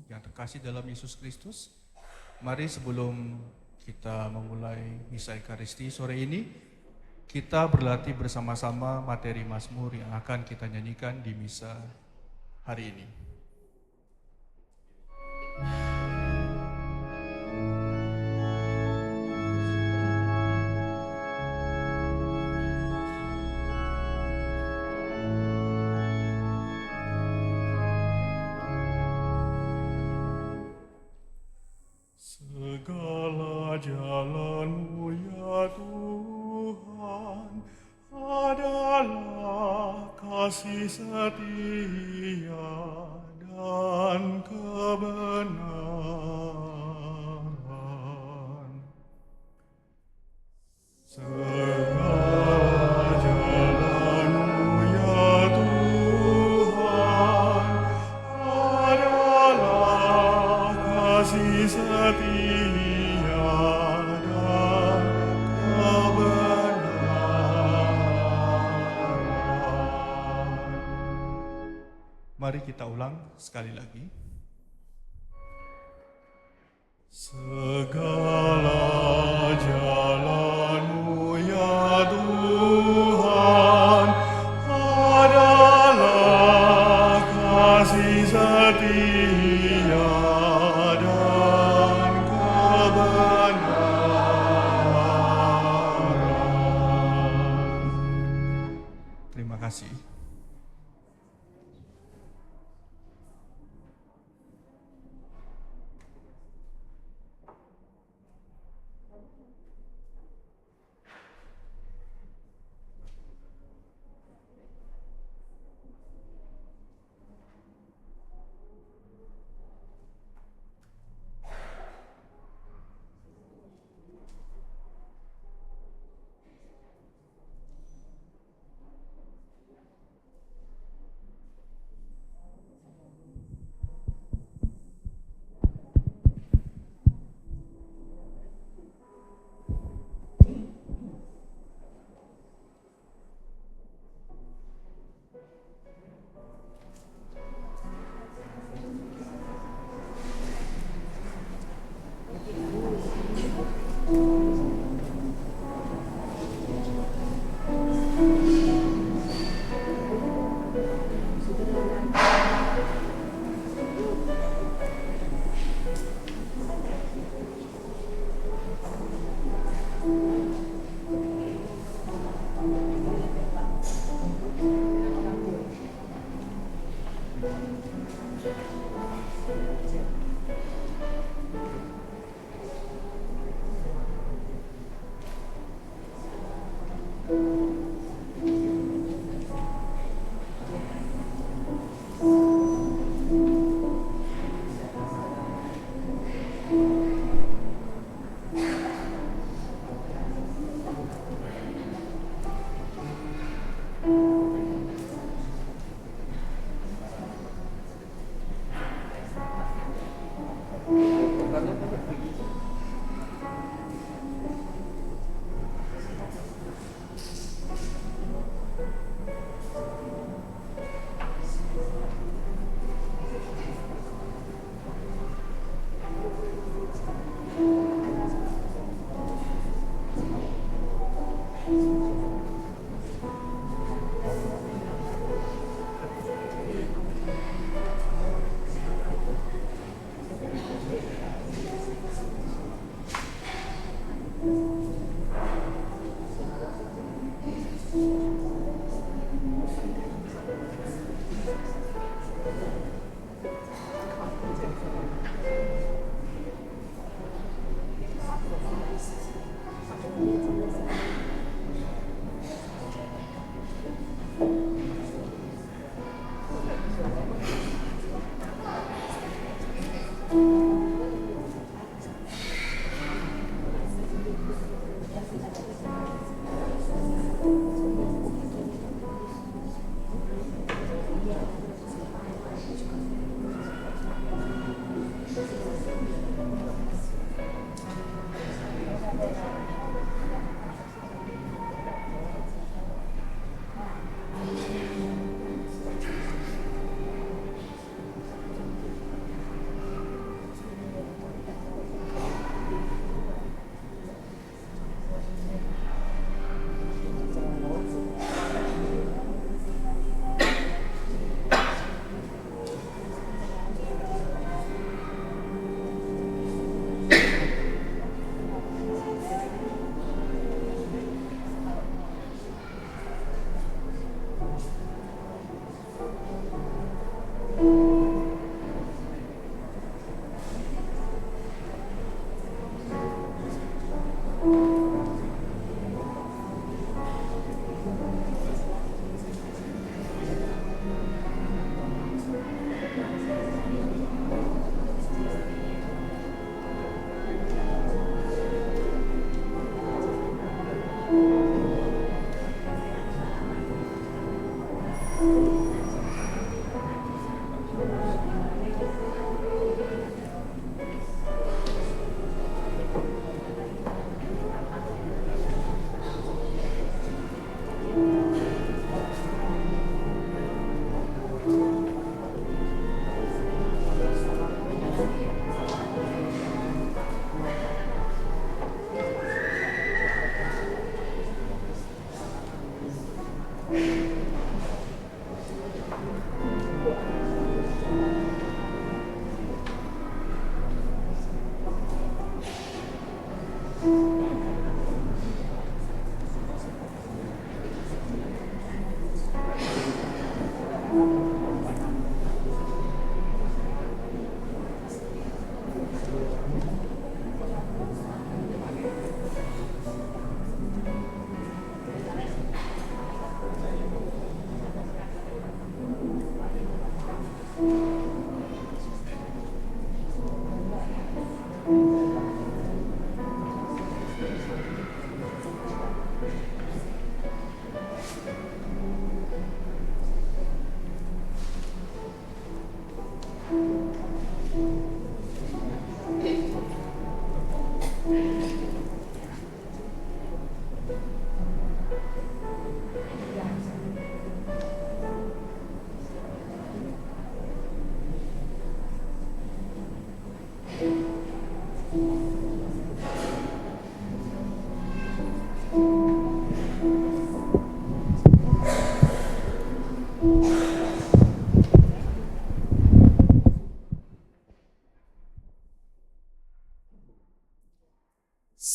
Yang terkasih dalam Yesus Kristus, mari sebelum kita memulai misa Ekaristi sore ini, kita berlatih bersama-sama materi Mazmur yang akan kita nyanyikan di misa hari ini. Segala jalan-Mu ya Tuhan adalah kasih setia dan kebenaran. Segala jalan-Mu ya Tuhan adalah kasih setia dan kebenaran. Mari kita ulang sekali lagi. Segala jalan-Mu ya Tuhan adalah kasih setia dan kebenaran. Terima kasih.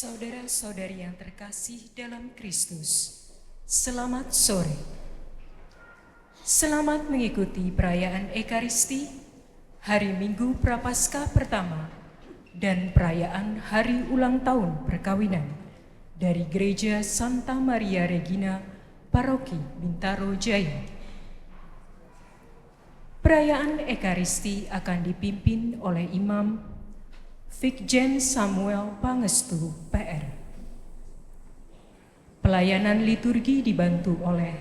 Saudara-saudari yang terkasih dalam Kristus, selamat sore. Selamat mengikuti perayaan Ekaristi, hari Minggu Prapaskah pertama, dan perayaan hari ulang tahun perkawinan dari Gereja Santa Maria Regina, Paroki Bintaro Jaya. Perayaan Ekaristi akan dipimpin oleh Imam Vikjen Samuel Pangestu, PR. Pelayanan liturgi dibantu oleh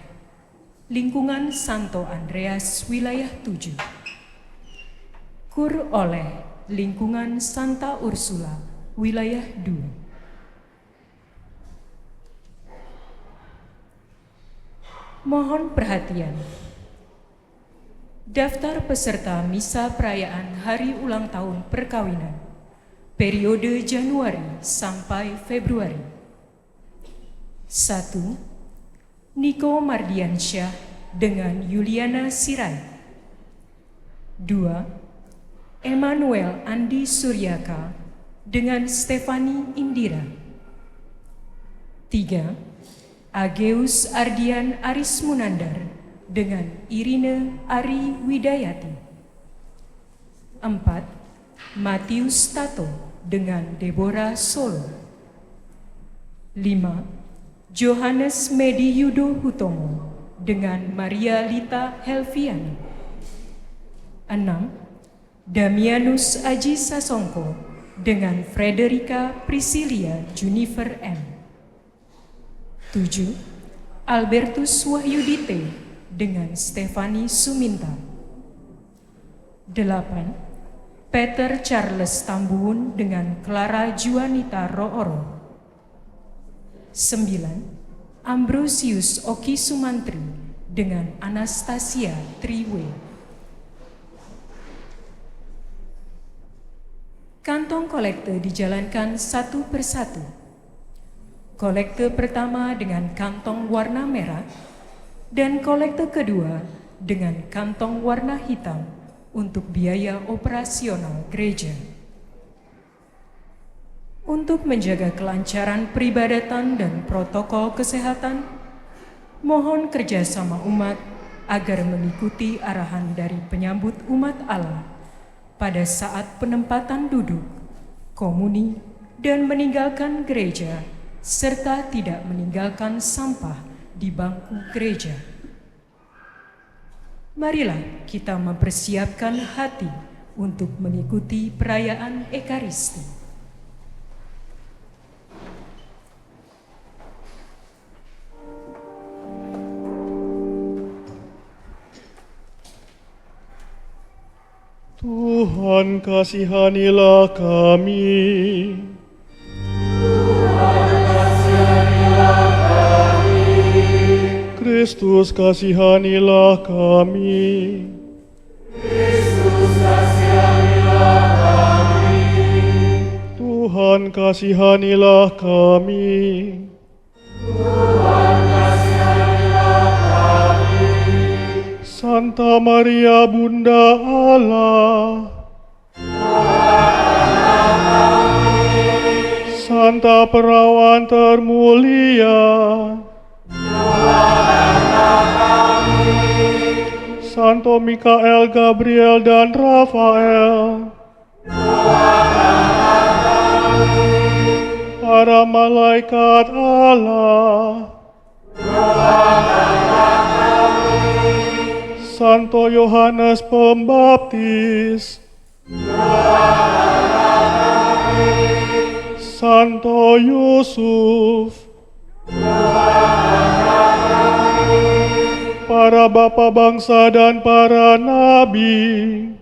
Lingkungan Santo Andreas Wilayah 7. Kur oleh Lingkungan Santa Ursula Wilayah 2. Mohon perhatian. Daftar peserta misa perayaan hari ulang tahun perkawinan periode Januari sampai Februari. 1. Niko Mardiansyah dengan Yuliana Sirai. 2. Emmanuel Andi Suryaka dengan Stefani Indira. 3. Ageus Ardian Aris Munandar dengan Irina Ari Widayati. 4. Matius Tato dengan Deborah Solo. 5. Johannes Medi Yudo Hutomo dengan Maria Lita Helviani. 6. Damianus Aji Sasongko dengan Frederica Priscilia Junifer M. 7. Albertus Wahyudite dengan Stefani Suminta. 8. Peter Charles Tambuhun dengan Clara Juanita Rooro. 9. Ambrosius Oki Sumantri dengan Anastasia Triwe. Kantong kolekte dijalankan satu persatu. Kolekte pertama dengan kantong warna merah dan kolekte kedua dengan kantong warna hitam untuk biaya operasional gereja. Untuk menjaga kelancaran peribadatan dan protokol kesehatan, mohon kerjasama umat agar mengikuti arahan dari penyambut umat Allah pada saat penempatan duduk, komuni, dan meninggalkan gereja, serta tidak meninggalkan sampah di bangku gereja. Marilah kita mempersiapkan hati untuk mengikuti perayaan Ekaristi. Tuhan, kasihanilah kami. Kristus, kasihanilah kami. Tuhan, kasihanilah kami. Santa Maria Bunda Allah, Santa Perawan termulia, Santo Mikael, Gabriel, dan Rafael, para malaikat Allah, Santo Yohanes Pembaptis, Santo Yusuf, para bapa bangsa dan para nabi,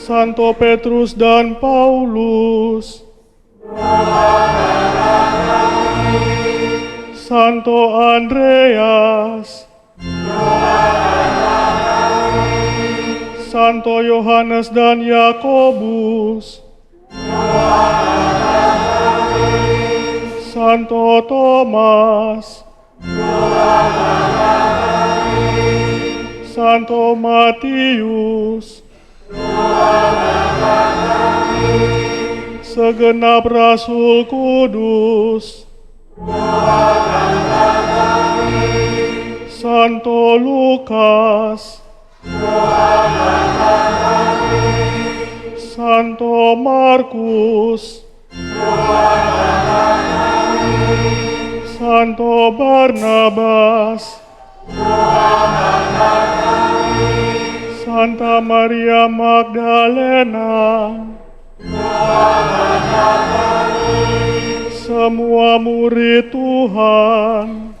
Santo Petrus dan Paulus, Santo Andreas, Santo Yohanes dan Yakobus, Santo Thomas, Santo Matius, segenap Rasul Kudus, Santo Lukas, Santo Markus, Santo Barnabas, Santa Maria Magdalena, semua murid Tuhan,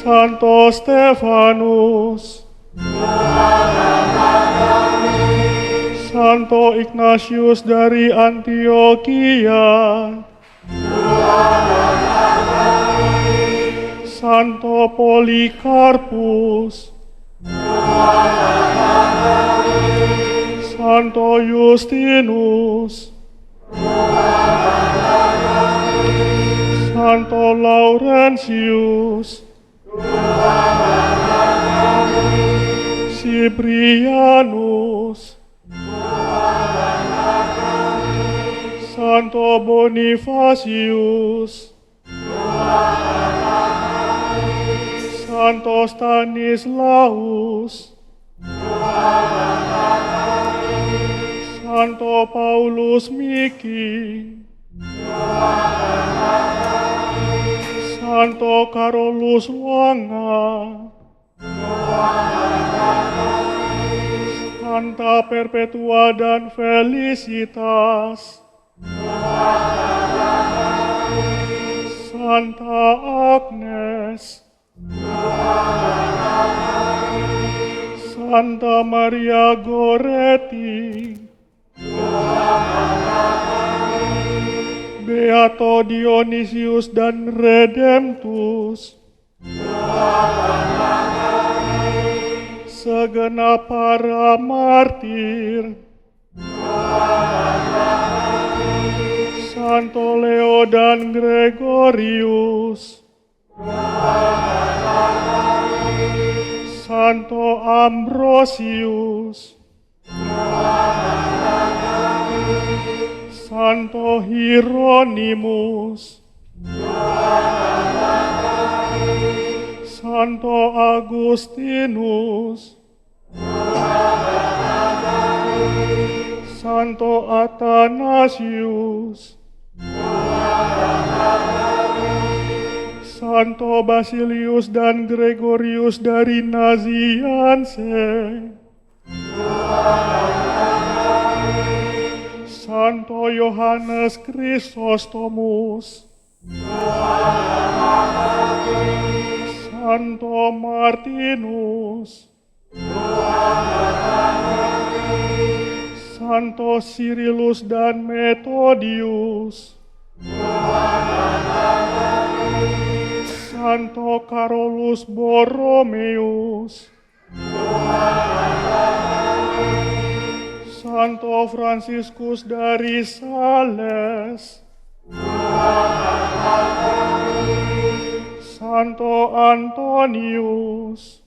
Santo Stefanus, Santo Ignatius dari Antioquia, Santo Polikarpus, Santo Justinus, Santo Laurentius, Ciprianus, Santo Bonifacius, Santo Stanislaus, Santo Paulus Miki, Santo Carolus Wanga, Santa Perpetua dan Felicitas, Santa Agnes, Santa Maria Goretti, Beato Dionysius dan Redemptus, segenap para martir, Santo Leo dan Gregorius, Santo Ambrosius, Santo Hieronymus, Santo Agustinus, Santo Athanasius, Santo Basilius dan Gregorius dari Nazianze, Santo Yohanes Chrysostomus, Santo Martinus, Santo Cyrillus dan Methodius, Santo Carolus Borromeus, Santo Franciscus dari Sales, Santo Antonius,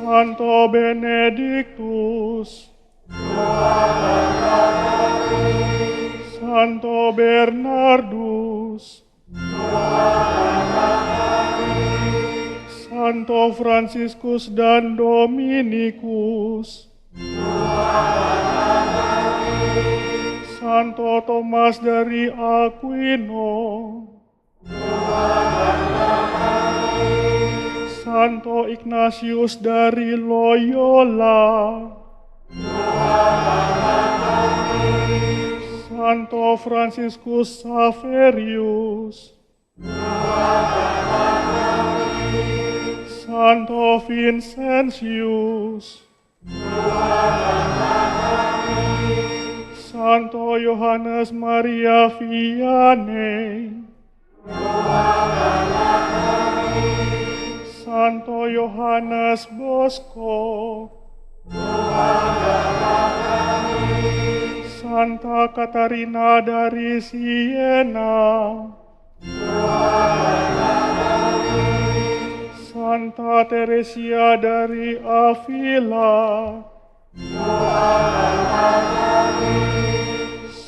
Santo Benedictus, Santo Bernardus, Santo Franciscus dan Dominikus, Santo Thomas dari Aquino, Santo Ignatius dari Loyola, Santo Franciscus Xaverius, Santo Vincentius, Santo Yohanes Maria Vianney, Santo Yohanes Bosco, Santa Katarina dari Siena, Santa Teresia dari Avila,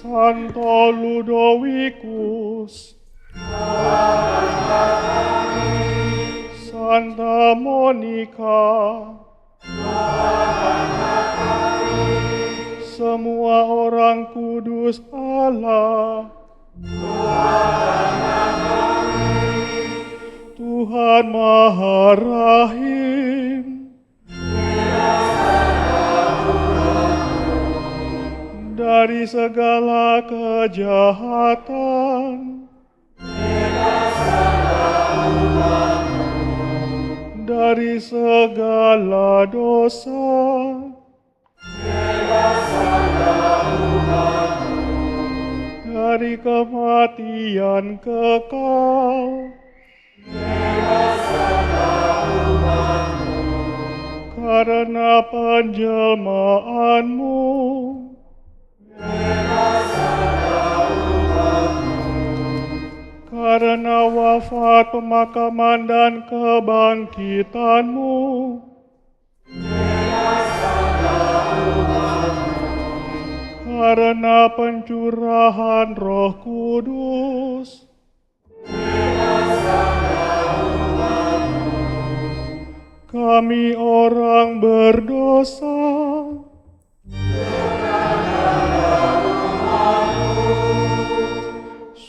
Santo Ludovicus, Santa Monica, semua orang kudus Allah, Tuhan Maha Rahim, dari segala kejahatan, dari segala dosa, dari kematian kekal, karena penjelmaanmu, karena wafat, pemakaman, dan kebangkitanmu, karena pencurahan Roh Kudus, kami orang berdosa,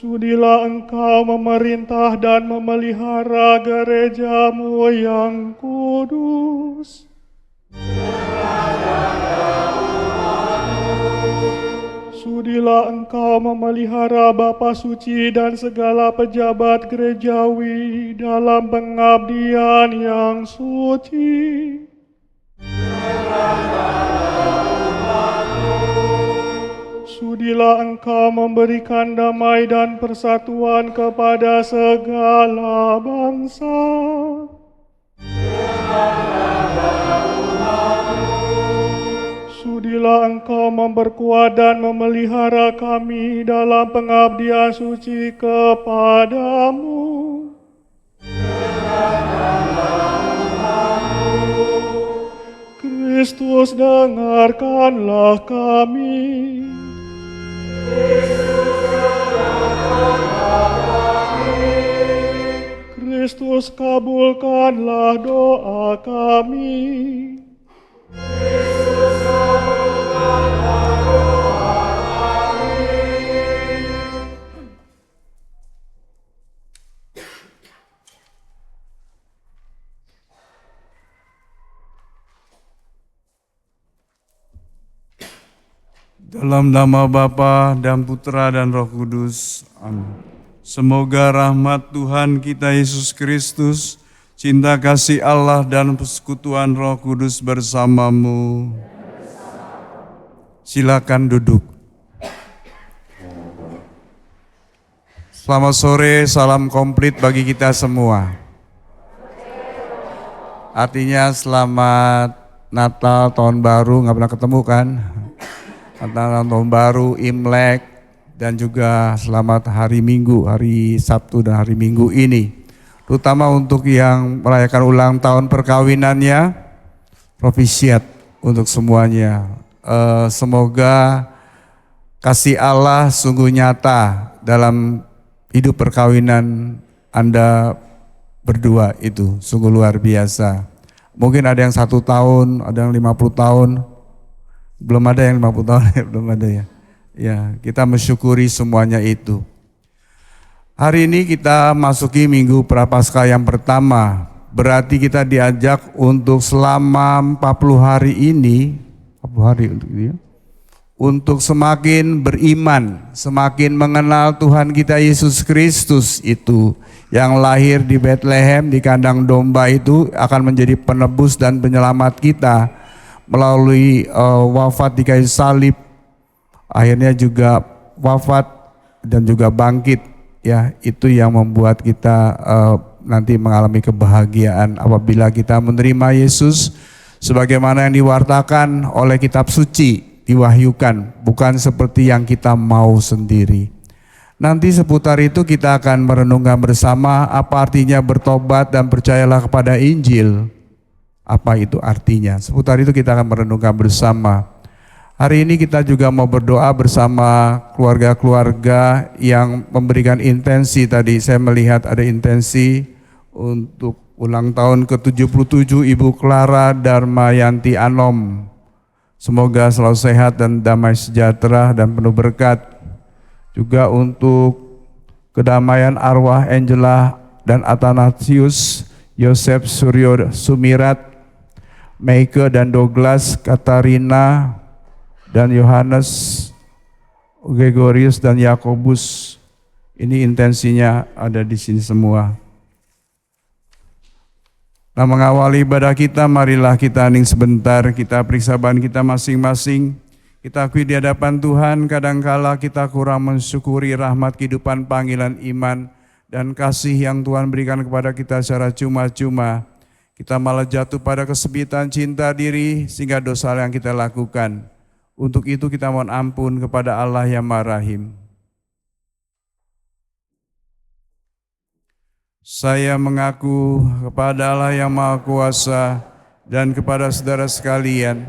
sudilah Engkau memerintah dan memelihara gerejamu yang kudus. Sudilah Engkau memelihara Bapa Suci dan segala pejabat gerejawi dalam pengabdian yang suci. Sudilah Engkau memberikan damai dan persatuan kepada segala bangsa. Sudilah Engkau memperkuat dan memelihara kami dalam pengabdian suci kepadamu. Kristus, dengarkanlah kami. Kristus, Kristus, kabulkanlah doa kami. Dalam nama Bapa dan Putra dan Roh Kudus. Amin. Semoga rahmat Tuhan kita Yesus Kristus, cinta kasih Allah dan persekutuan Roh Kudus bersamamu. Silakan duduk. Selamat sore, salam komplit bagi kita semua. Artinya selamat Natal, Tahun Baru, nggak pernah ketemu kan? Natal, Tahun Baru, Imlek, dan juga selamat hari Minggu, hari Sabtu dan hari Minggu ini. Terutama untuk yang merayakan ulang tahun perkawinannya, propisiat untuk semuanya. Semoga kasih Allah sungguh nyata dalam hidup perkawinan Anda berdua itu, sungguh luar biasa. Mungkin ada yang 1 tahun, ada yang 50 tahun, belum ada yang 50 tahun, belum ada ya. Ya, kita mensyukuri semuanya itu. Hari ini kita masuki Minggu Prapaskah yang pertama. Berarti kita diajak untuk selama 40 hari ini, 40 hari untuk semakin beriman, semakin mengenal Tuhan kita Yesus Kristus itu yang lahir di Bethlehem di kandang domba itu akan menjadi penebus dan penyelamat kita. Melalui wafat di kayu salib, akhirnya juga wafat dan juga bangkit, ya itu yang membuat kita nanti mengalami kebahagiaan apabila kita menerima Yesus sebagaimana yang diwartakan oleh kitab suci, diwahyukan, bukan seperti yang kita mau sendiri. Nanti seputar itu kita akan merenungkan bersama apa artinya bertobat dan percayalah kepada Injil. Apa itu artinya? Seputar itu kita akan merenungkan bersama. Hari ini kita juga mau berdoa bersama keluarga-keluarga yang memberikan intensi tadi. Saya melihat ada intensi untuk ulang tahun ke-77 Ibu Clara Darmayanti Anom. Semoga selalu sehat dan damai sejahtera dan penuh berkat. Juga untuk kedamaian arwah Angela dan Athanasius Yosef Suryo Sumirat, Meike dan Douglas, Katarina dan Yohanes, Gregorius dan Yakobus. Ini intensinya ada di sini semua. Nah, mengawali ibadah kita, marilah kita hening sebentar, kita periksa bahan kita masing-masing. Kita akui di hadapan Tuhan, kadangkala kita kurang mensyukuri rahmat kehidupan panggilan iman dan kasih yang Tuhan berikan kepada kita secara cuma-cuma. Kita malah jatuh pada kesempitan cinta diri sehingga dosa yang kita lakukan. Untuk itu kita mohon ampun kepada Allah yang Maha Rahim. Saya mengaku kepada Allah yang Maha Kuasa dan kepada saudara sekalian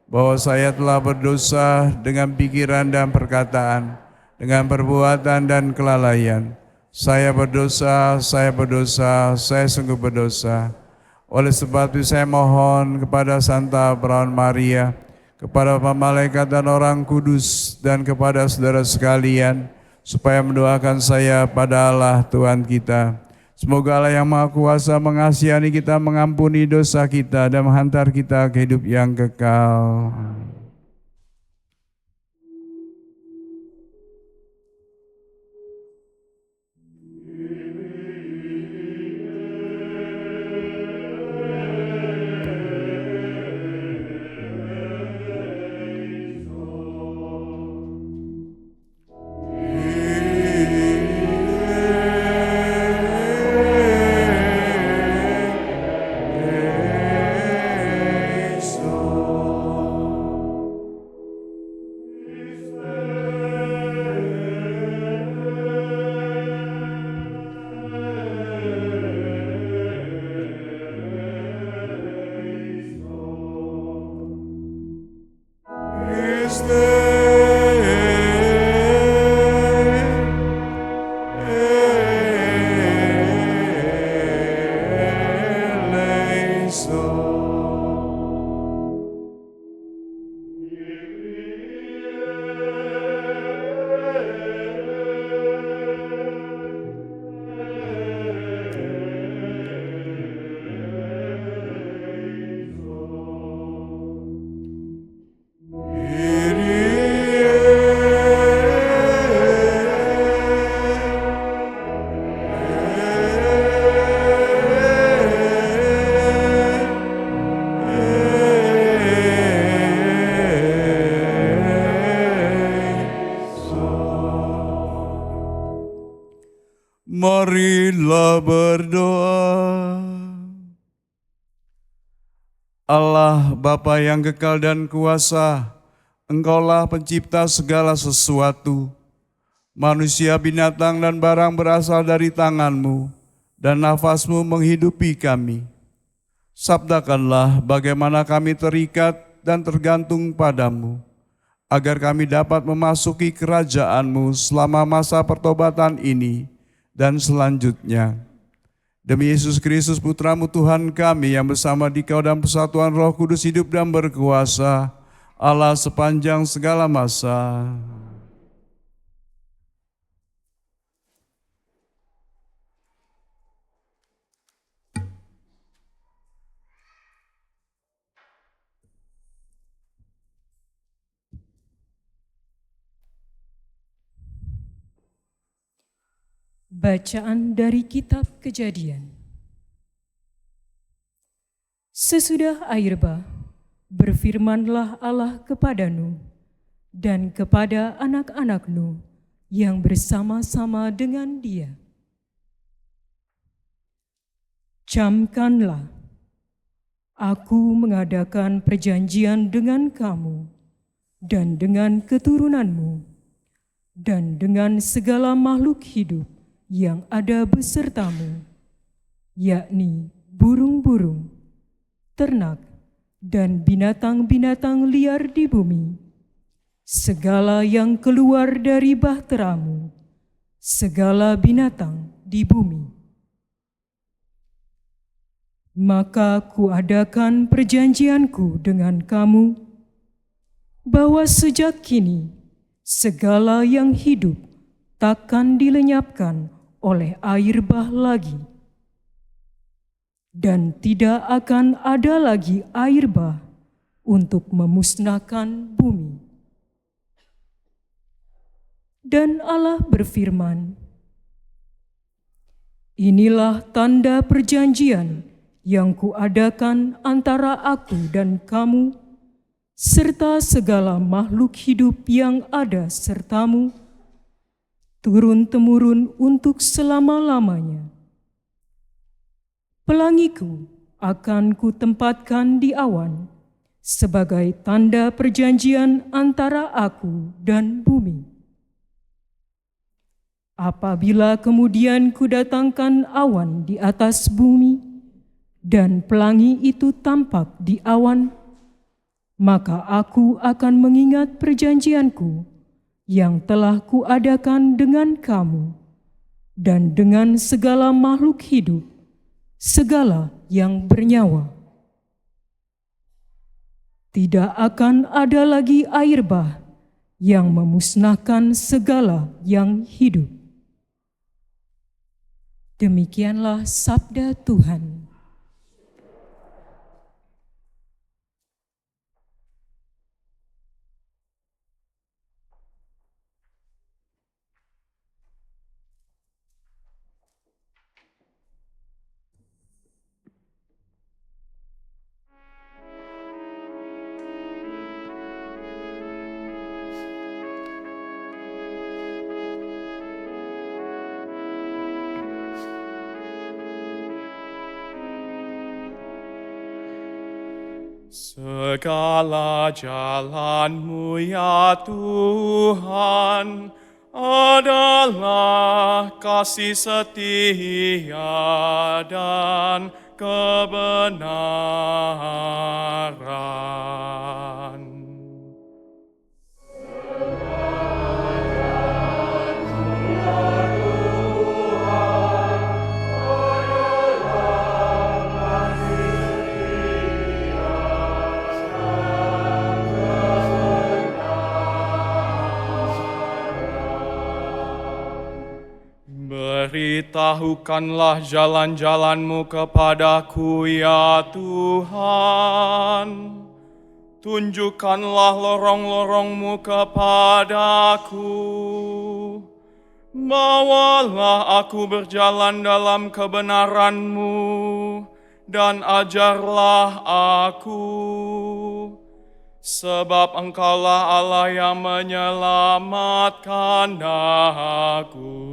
bahwa saya telah berdosa dengan pikiran dan perkataan, dengan perbuatan dan kelalaian. Saya berdosa, saya sungguh berdosa. Oleh sebab itu saya mohon kepada Santa Perawan Maria, kepada para malaikat dan orang kudus, dan kepada saudara sekalian, supaya mendoakan saya pada Allah Tuhan kita. Semoga Allah yang Maha Kuasa mengasihani kita, mengampuni dosa kita, dan menghantar kita ke hidup yang kekal. Marilah berdoa. Allah Bapa yang kekal dan kuasa, Engkaulah pencipta segala sesuatu. Manusia, binatang, dan barang berasal dari tangan-Mu, dan nafas-Mu menghidupi kami. Sabdakanlah bagaimana kami terikat dan tergantung padamu, agar kami dapat memasuki kerajaan-Mu selama masa pertobatan ini dan selanjutnya. Demi Yesus Kristus Putra-Mu Tuhan kami yang bersama Dikau dalam persatuan Roh Kudus hidup dan berkuasa, Allah sepanjang segala masa. Bacaan dari Kitab Kejadian. Sesudah air bah, berfirmanlah Allah kepada Nuh dan kepada anak-anak Nuh yang bersama-sama dengan dia. Camkanlah, aku mengadakan perjanjian dengan kamu dan dengan keturunanmu dan dengan segala makhluk hidup yang ada besertamu, yakni burung-burung, ternak, dan binatang-binatang liar di bumi, segala yang keluar dari bahteramu, segala binatang di bumi. Maka kuadakan perjanjianku dengan kamu, bahwa sejak kini segala yang hidup takkan dilenyapkan oleh air bah lagi, dan tidak akan ada lagi air bah untuk memusnahkan bumi. Dan Allah berfirman, inilah tanda perjanjian yang kuadakan antara aku dan kamu, serta segala makhluk hidup yang ada sertamu, turun-temurun untuk selama-lamanya. Pelangiku akan kutempatkan di awan sebagai tanda perjanjian antara aku dan bumi. Apabila kemudian kudatangkan awan di atas bumi dan pelangi itu tampak di awan, maka aku akan mengingat perjanjianku yang telah kuadakan dengan kamu dan dengan segala makhluk hidup, segala yang bernyawa. Tidak akan ada lagi air bah yang memusnahkan segala yang hidup. Demikianlah sabda Tuhan. Segala jalan-Mu ya Tuhan adalah kasih setia dan kebenaran. Beritahukanlah jalan-jalan-Mu kepadaku ya Tuhan. Tunjukkanlah lorong-lorong-Mu kepadaku. Bawalah aku berjalan dalam kebenaran-Mu dan ajarlah aku. Sebab Engkaulah Allah yang menyelamatkan aku.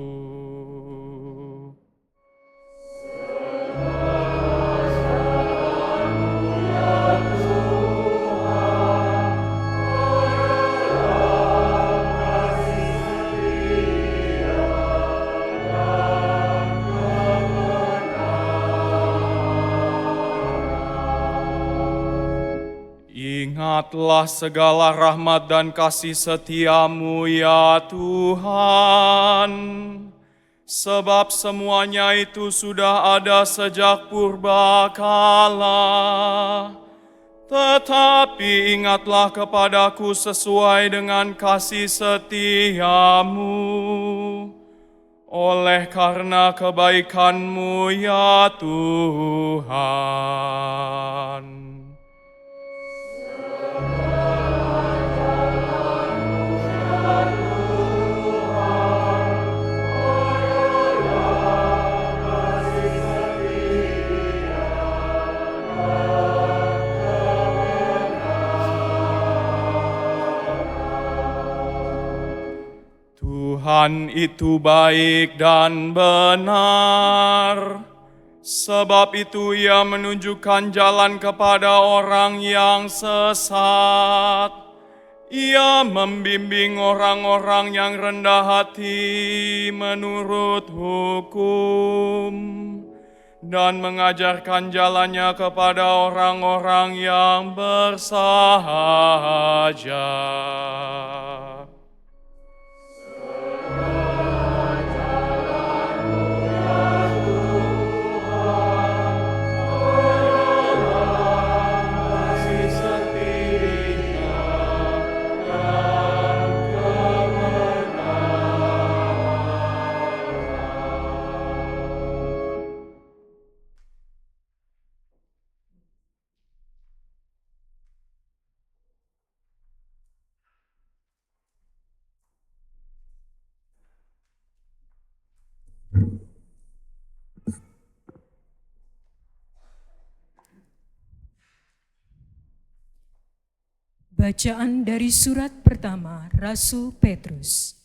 Lihatlah segala rahmat dan kasih setia-Mu ya Tuhan, sebab semuanya itu sudah ada sejak purbakala. Tetapi ingatlah kepadaku sesuai dengan kasih setia-Mu, oleh karena kebaikan-Mu ya Tuhan. Tuhan itu baik dan benar, sebab itu Ia menunjukkan jalan kepada orang yang sesat. Ia membimbing orang-orang yang rendah hati menurut hukum, dan mengajarkan jalannya kepada orang-orang yang bersahaja. Bacaan dari surat pertama Rasul Petrus.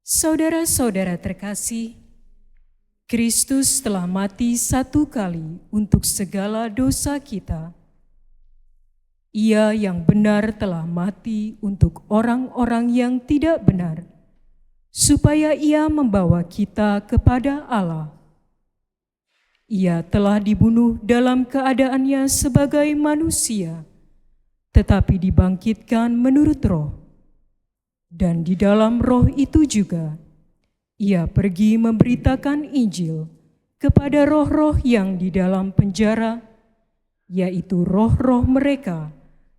Saudara-saudara terkasih, Kristus telah mati satu kali untuk segala dosa kita. Ia yang benar telah mati untuk orang-orang yang tidak benar, supaya Ia membawa kita kepada Allah. Ia telah dibunuh dalam keadaannya sebagai manusia, tetapi dibangkitkan menurut roh. Dan di dalam roh itu juga, Ia pergi memberitakan Injil kepada roh-roh yang di dalam penjara, yaitu roh-roh mereka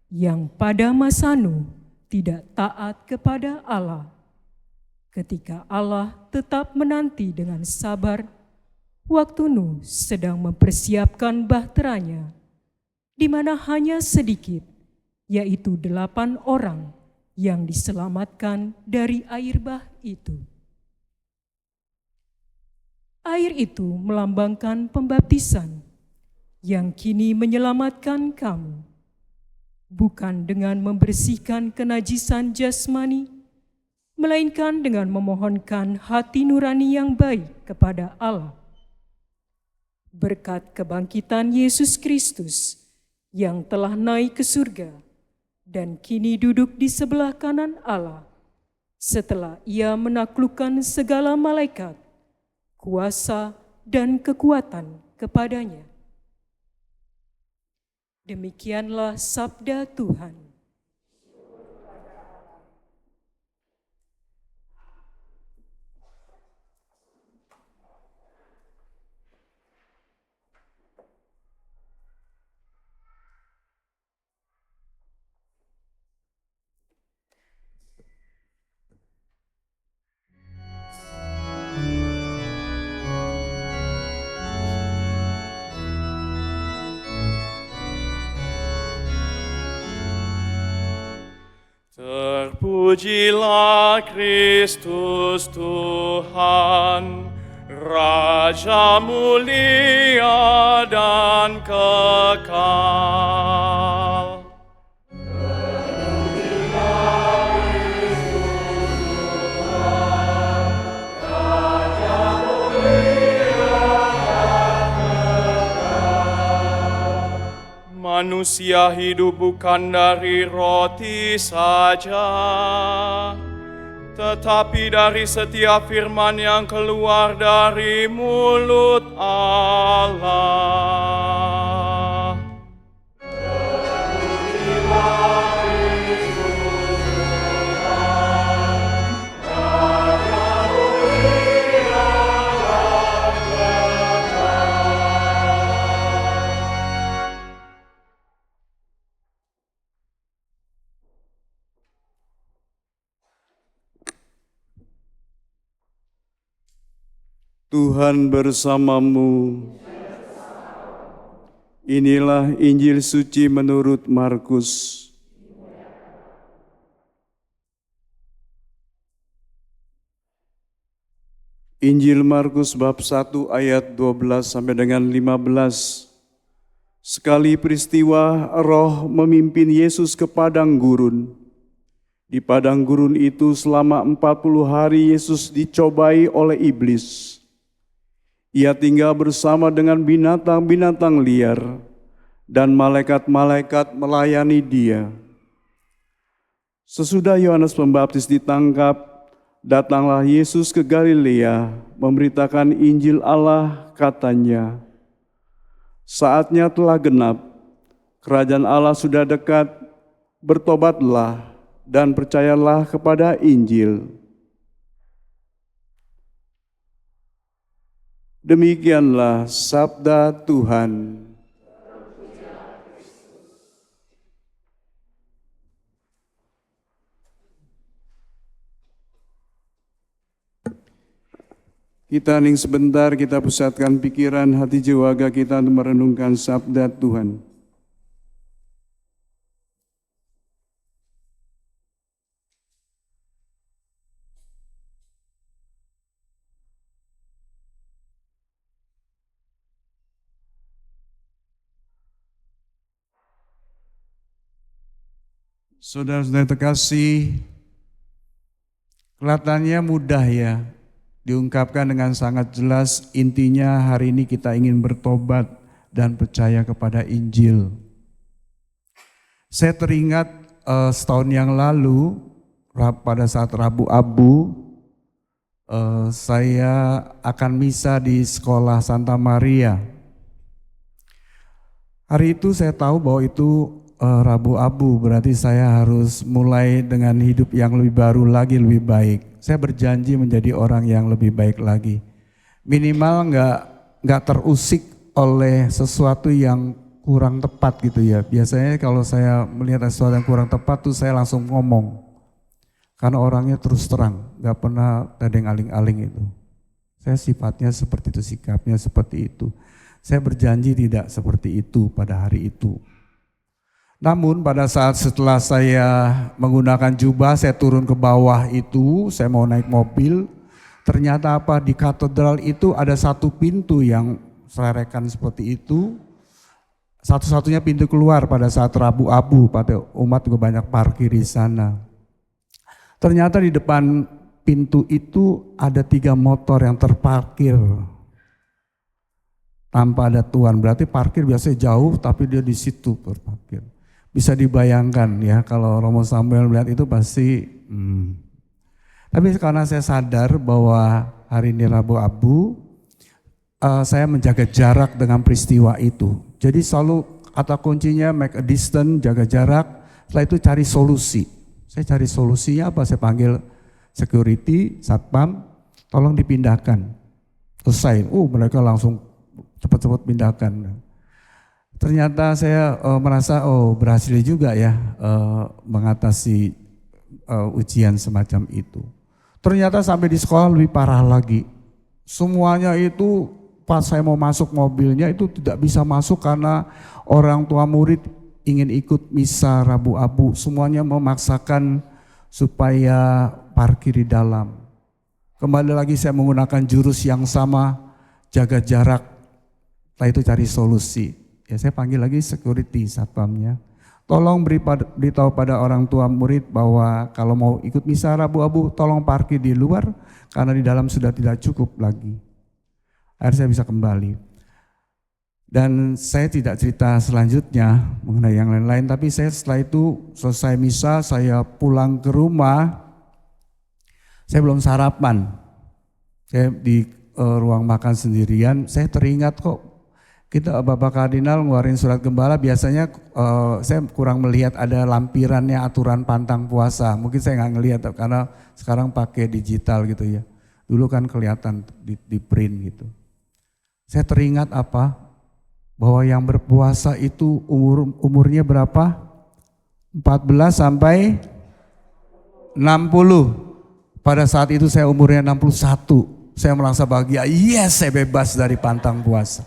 yang pada masa Nuh tidak taat kepada Allah. Ketika Allah tetap menanti dengan sabar, waktu Nuh sedang mempersiapkan bahteranya, di mana hanya sedikit, yaitu 8 orang yang diselamatkan dari air bah itu. Air itu melambangkan pembaptisan yang kini menyelamatkan kamu, bukan dengan membersihkan kenajisan jasmani, melainkan dengan memohonkan hati nurani yang baik kepada Allah. Berkat kebangkitan Yesus Kristus yang telah naik ke surga dan kini duduk di sebelah kanan Allah, setelah Ia menaklukkan segala malaikat, kuasa dan kekuatan kepadanya. Demikianlah sabda Tuhan. Terpujilah Kristus Tuhan, Raja mulia dan kekal. Manusia hidup bukan dari roti saja, tetapi dari setiap firman yang keluar dari mulut Allah. Tuhan bersamamu. Inilah Injil suci menurut Markus. Injil Markus bab 1 ayat 12 sampai dengan 15. Sekali peristiwa roh memimpin Yesus ke padang gurun. Di padang gurun itu selama 40 hari Yesus dicobai oleh iblis. Ia tinggal bersama dengan binatang-binatang liar dan malaikat-malaikat melayani dia. Sesudah Yohanes Pembaptis ditangkap, datanglah Yesus ke Galilea memberitakan Injil Allah, katanya, saatnya telah genap, kerajaan Allah sudah dekat, bertobatlah dan percayalah kepada Injil. Demikianlah sabda Tuhan. Kita hening sebentar, kita pusatkan pikiran, hati, jiwa kita untuk merenungkan sabda Tuhan. Saudara-saudara terkasih, kelihatannya mudah ya, diungkapkan dengan sangat jelas. Intinya hari ini kita ingin bertobat dan percaya kepada Injil. Saya teringat setahun yang lalu pada saat Rabu Abu, saya akan misa di sekolah Santa Maria. Hari itu saya tahu bahwa itu Rabu Abu, berarti saya harus mulai dengan hidup yang lebih baru lagi, lebih baik. Saya berjanji menjadi orang yang lebih baik lagi. Minimal nggak terusik oleh sesuatu yang kurang tepat gitu ya. Biasanya kalau saya melihat sesuatu yang kurang tepat tuh saya langsung ngomong. Karena orangnya terus terang, nggak pernah ada yang aling-aling itu. Saya sifatnya seperti itu, sikapnya seperti itu. Saya berjanji tidak seperti itu pada hari itu. Namun pada saat setelah saya menggunakan jubah, saya turun ke bawah itu, saya mau naik mobil, ternyata apa, di katedral itu ada satu pintu yang selerekan seperti itu, satu-satunya pintu keluar pada saat Rabu Abu, pada umat juga banyak parkir di sana. Ternyata di depan pintu itu ada 3 motor yang terparkir tanpa ada tuan, berarti parkir biasanya jauh tapi dia di situ berparkir. Bisa dibayangkan ya, kalau Romo Samuel melihat itu pasti Tapi karena saya sadar bahwa hari ini Rabu Abu, saya menjaga jarak dengan peristiwa itu. Jadi selalu kata kuncinya make a distance, jaga jarak, setelah itu cari solusi. Saya cari solusinya apa? Saya panggil security, satpam, tolong dipindahkan. Selesai, mereka langsung cepat-cepat pindahkan. Ternyata saya merasa berhasil juga ya mengatasi ujian semacam itu. Ternyata sampai di sekolah lebih parah lagi. Semuanya itu pas saya mau masuk mobilnya itu tidak bisa masuk karena orang tua murid ingin ikut misa Rabu Abu. Semuanya memaksakan supaya parkir di dalam. Kembali lagi saya menggunakan jurus yang sama, jaga jarak. Setelah itu cari solusi. Ya saya panggil lagi security satpamnya. Tolong beritahu pada orang tua murid bahwa kalau mau ikut misa Rabu Abu tolong parkir di luar karena di dalam sudah tidak cukup lagi. Akhirnya saya bisa kembali. Dan saya tidak cerita selanjutnya mengenai yang lain-lain, tapi saya setelah itu selesai misa saya pulang ke rumah. Saya belum sarapan. Saya di ruang makan sendirian, saya teringat kok kita Bapak Kardinal ngeluarin surat gembala, biasanya saya kurang melihat ada lampirannya aturan pantang puasa. Mungkin saya nggak ngelihat karena sekarang pakai digital gitu ya. Dulu kan kelihatan di print gitu. Saya teringat apa? Bahwa yang berpuasa itu umurnya berapa? 14 sampai 60. Pada saat itu saya umurnya 61. saya merasa bahagia, yes saya bebas dari pantang puasa.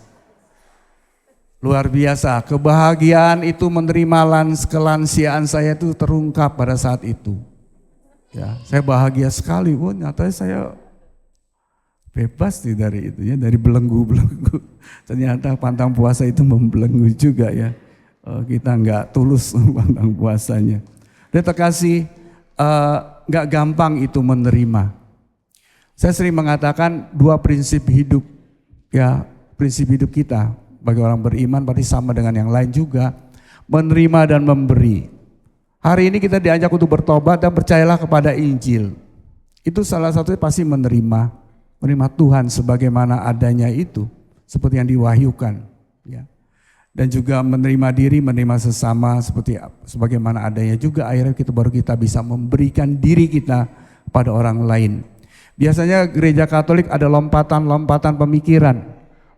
Luar biasa, kebahagiaan itu menerima kelansiaan saya itu terungkap pada saat itu. Ya, saya bahagia sekali, nyatanya saya bebas nih dari itu ya, dari belenggu-belenggu. Ternyata pantang puasa itu membelenggu juga ya. Kita nggak tulus pantang puasanya. Dia terkasih, nggak gampang itu menerima. Saya sering mengatakan 2 prinsip hidup ya, prinsip hidup kita bagi orang beriman berarti sama dengan yang lain juga, menerima dan memberi. Hari ini kita diajak untuk bertobat dan percayalah kepada Injil. Itu salah satunya pasti menerima Tuhan sebagaimana adanya itu, seperti yang diwahyukan ya. Dan juga menerima diri, menerima sesama seperti sebagaimana adanya juga, akhirnya kita bisa memberikan diri kita pada orang lain. Biasanya gereja Katolik ada lompatan-lompatan pemikiran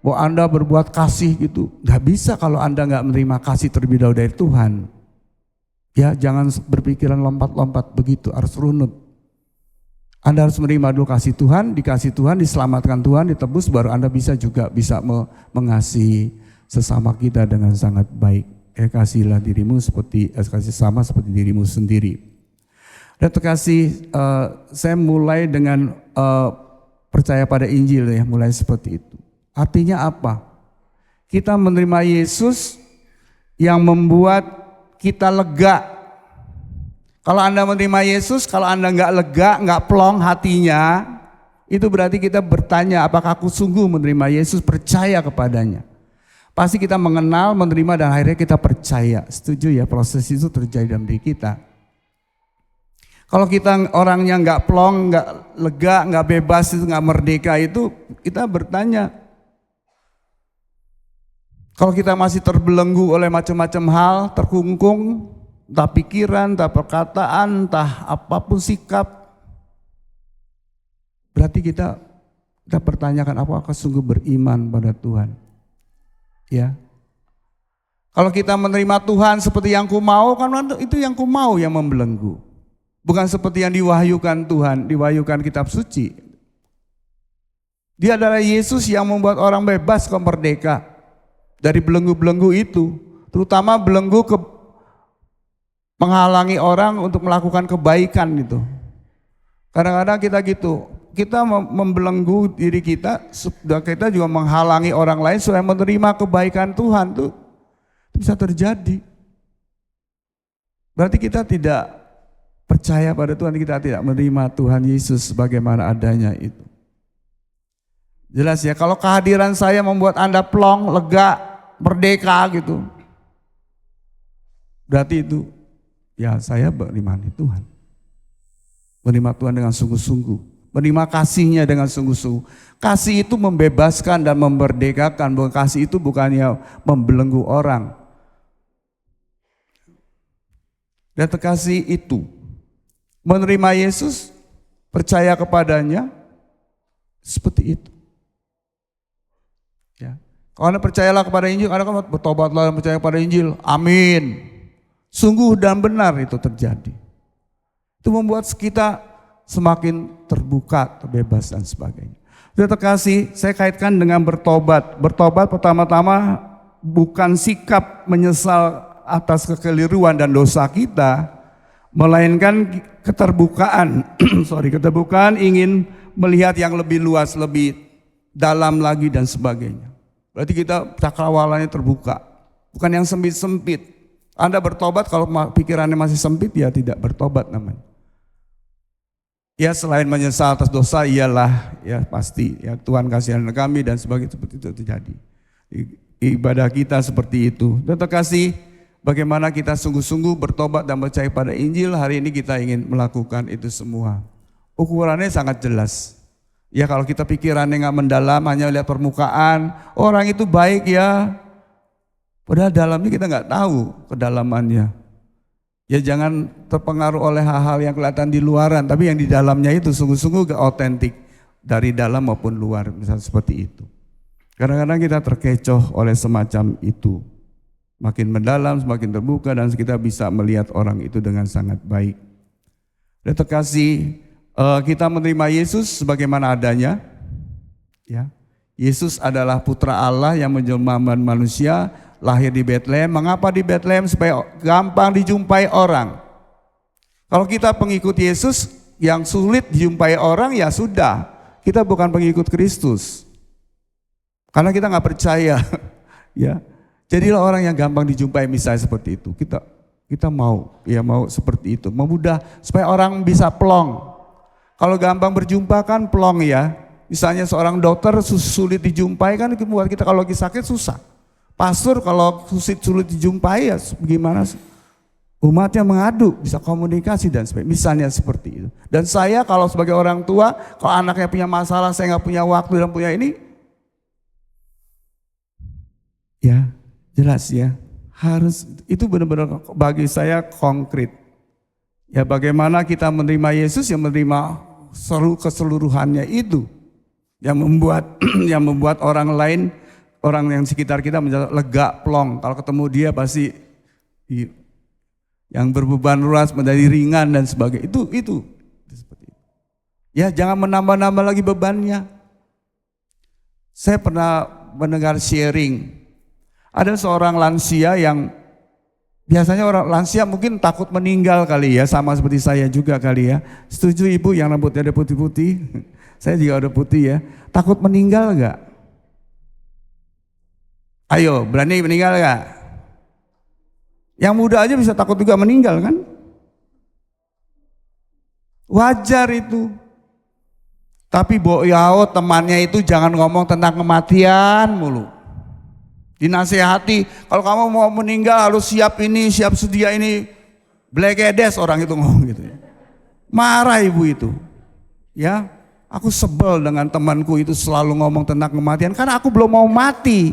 bahwa Anda berbuat kasih gitu. Gak bisa kalau Anda gak menerima kasih terlebih dahulu dari Tuhan. Ya, jangan berpikiran lompat-lompat begitu, harus runut. Anda harus menerima dulu kasih Tuhan, dikasih Tuhan, diselamatkan Tuhan, ditebus, baru Anda bisa mengasihi sesama kita dengan sangat baik. Kasihlah dirimu kasih sama seperti dirimu sendiri. Dan terkasih, saya mulai dengan percaya pada Injil ya, mulai seperti itu. Artinya apa? Kita menerima Yesus yang membuat kita lega. Kalau Anda menerima Yesus, kalau Anda nggak lega, nggak plong hatinya, itu berarti kita bertanya, apakah aku sungguh menerima Yesus, percaya kepadanya. Pasti kita mengenal, menerima, dan akhirnya kita percaya. Setuju ya, proses itu terjadi dalam diri kita. Kalau kita orangnya nggak plong, nggak lega, nggak bebas, itu nggak merdeka, itu kita bertanya. Kalau kita masih terbelenggu oleh macam-macam hal, terkungkung, entah pikiran, entah perkataan, entah apapun sikap, berarti kita pertanyakan, apakah sungguh beriman pada Tuhan? Ya. Kalau kita menerima Tuhan seperti yang ku mau, kan itu yang ku mau yang membelenggu. Bukan seperti yang diwahyukan Tuhan, diwahyukan kitab suci. Dia adalah Yesus yang membuat orang bebas kok, merdeka dari belenggu-belenggu itu, terutama belenggu menghalangi orang untuk melakukan kebaikan gitu. Kadang-kadang kita gitu, kita membelenggu diri kita, kita juga menghalangi orang lain supaya menerima kebaikan Tuhan, tuh bisa terjadi. Berarti kita tidak percaya pada Tuhan, kita tidak menerima Tuhan Yesus sebagaimana adanya itu. Jelas ya, kalau kehadiran saya membuat Anda plong, lega, merdeka gitu, berarti itu ya saya beriman di Tuhan. Menerima Tuhan dengan sungguh-sungguh, menerima kasih-Nya dengan sungguh-sungguh. Kasih itu membebaskan dan memerdekakan, bukan kasih itu bukannya membelenggu orang. Dan terkasih itu menerima Yesus, percaya kepadanya, seperti itu. Ya. Kalau Anda percayalah kepada Injil, Anda kan bertobatlah dan percaya kepada Injil, amin. Sungguh dan benar itu terjadi. Itu membuat kita semakin terbuka, terbebas dan sebagainya. Sudah terkasih, saya kaitkan dengan bertobat. Bertobat pertama-tama bukan sikap menyesal atas kekeliruan dan dosa kita, melainkan keterbukaan, keterbukaan ingin melihat yang lebih luas, lebih dalam lagi dan sebagainya. Berarti kita cakrawalannya terbuka, bukan yang sempit-sempit. Anda bertobat kalau pikirannya masih sempit, ya tidak bertobat namanya. Ya selain menyesal atas dosa, iyalah ya pasti ya Tuhan kasihan kami dan sebagainya, seperti itu terjadi. Ibadah kita seperti itu. Dan terkasih, bagaimana kita sungguh-sungguh bertobat dan percaya pada Injil, hari ini kita ingin melakukan itu semua. Ukurannya sangat jelas. Ya kalau kita pikirannya nggak mendalam, hanya lihat permukaan, orang itu baik ya, padahal dalamnya kita nggak tahu kedalamannya. Ya jangan terpengaruh oleh hal-hal yang kelihatan di luaran, tapi yang di dalamnya itu sungguh-sungguh otentik dari dalam maupun luar, misalnya seperti itu. Kadang-kadang kita terkecoh oleh semacam itu. Makin mendalam, semakin terbuka, dan kita bisa melihat orang itu dengan sangat baik. Dan terkasih, kita menerima Yesus sebagaimana adanya, Ya. Yesus adalah putra Allah yang menjelma manusia, lahir di Betlehem. Mengapa di Betlehem? Supaya gampang dijumpai orang. Kalau kita pengikut Yesus yang sulit dijumpai orang, ya sudah, kita bukan pengikut Kristus. Karena kita nggak percaya. Ya, jadilah orang yang gampang dijumpai, misalnya seperti itu. Kita mau seperti itu, memudah supaya orang bisa plong. Kalau gampang berjumpa kan plong ya. Misalnya seorang dokter sulit dijumpai kan buat kita kalau lagi sakit susah. Pastor kalau sulit dijumpai ya gimana? Umatnya mengadu, bisa komunikasi dan sebagainya. Misalnya seperti itu. Dan saya kalau sebagai orang tua, kalau anaknya punya masalah, saya nggak punya waktu dan punya ini, ya jelas ya. Harus, itu benar-benar bagi saya konkret. Ya bagaimana kita menerima Yesus, yang menerima keseluruhannya itu. Yang membuat orang lain, orang yang sekitar kita menjadi lega, plong. Kalau ketemu dia pasti yang berbeban luas menjadi ringan dan sebagainya. Itu seperti itu. Ya jangan menambah-nambah lagi bebannya. Saya pernah mendengar sharing. Ada seorang lansia yang biasanya orang lansia mungkin takut meninggal kali ya, sama seperti saya juga kali ya. Setuju ibu yang rambutnya ada putih-putih? Saya juga ada putih ya. Takut meninggal enggak? Ayo, berani meninggal enggak? Yang muda aja bisa takut juga meninggal kan? Wajar itu. Tapi boyao temannya itu jangan ngomong tentang kematian mulu. Dinasehati, kalau kamu mau meninggal harus siap ini, siap sedia ini. Blegedes orang itu ngomong gitu ya. Marah ibu itu. Ya, aku sebel dengan temanku itu selalu ngomong tentang kematian karena aku belum mau mati.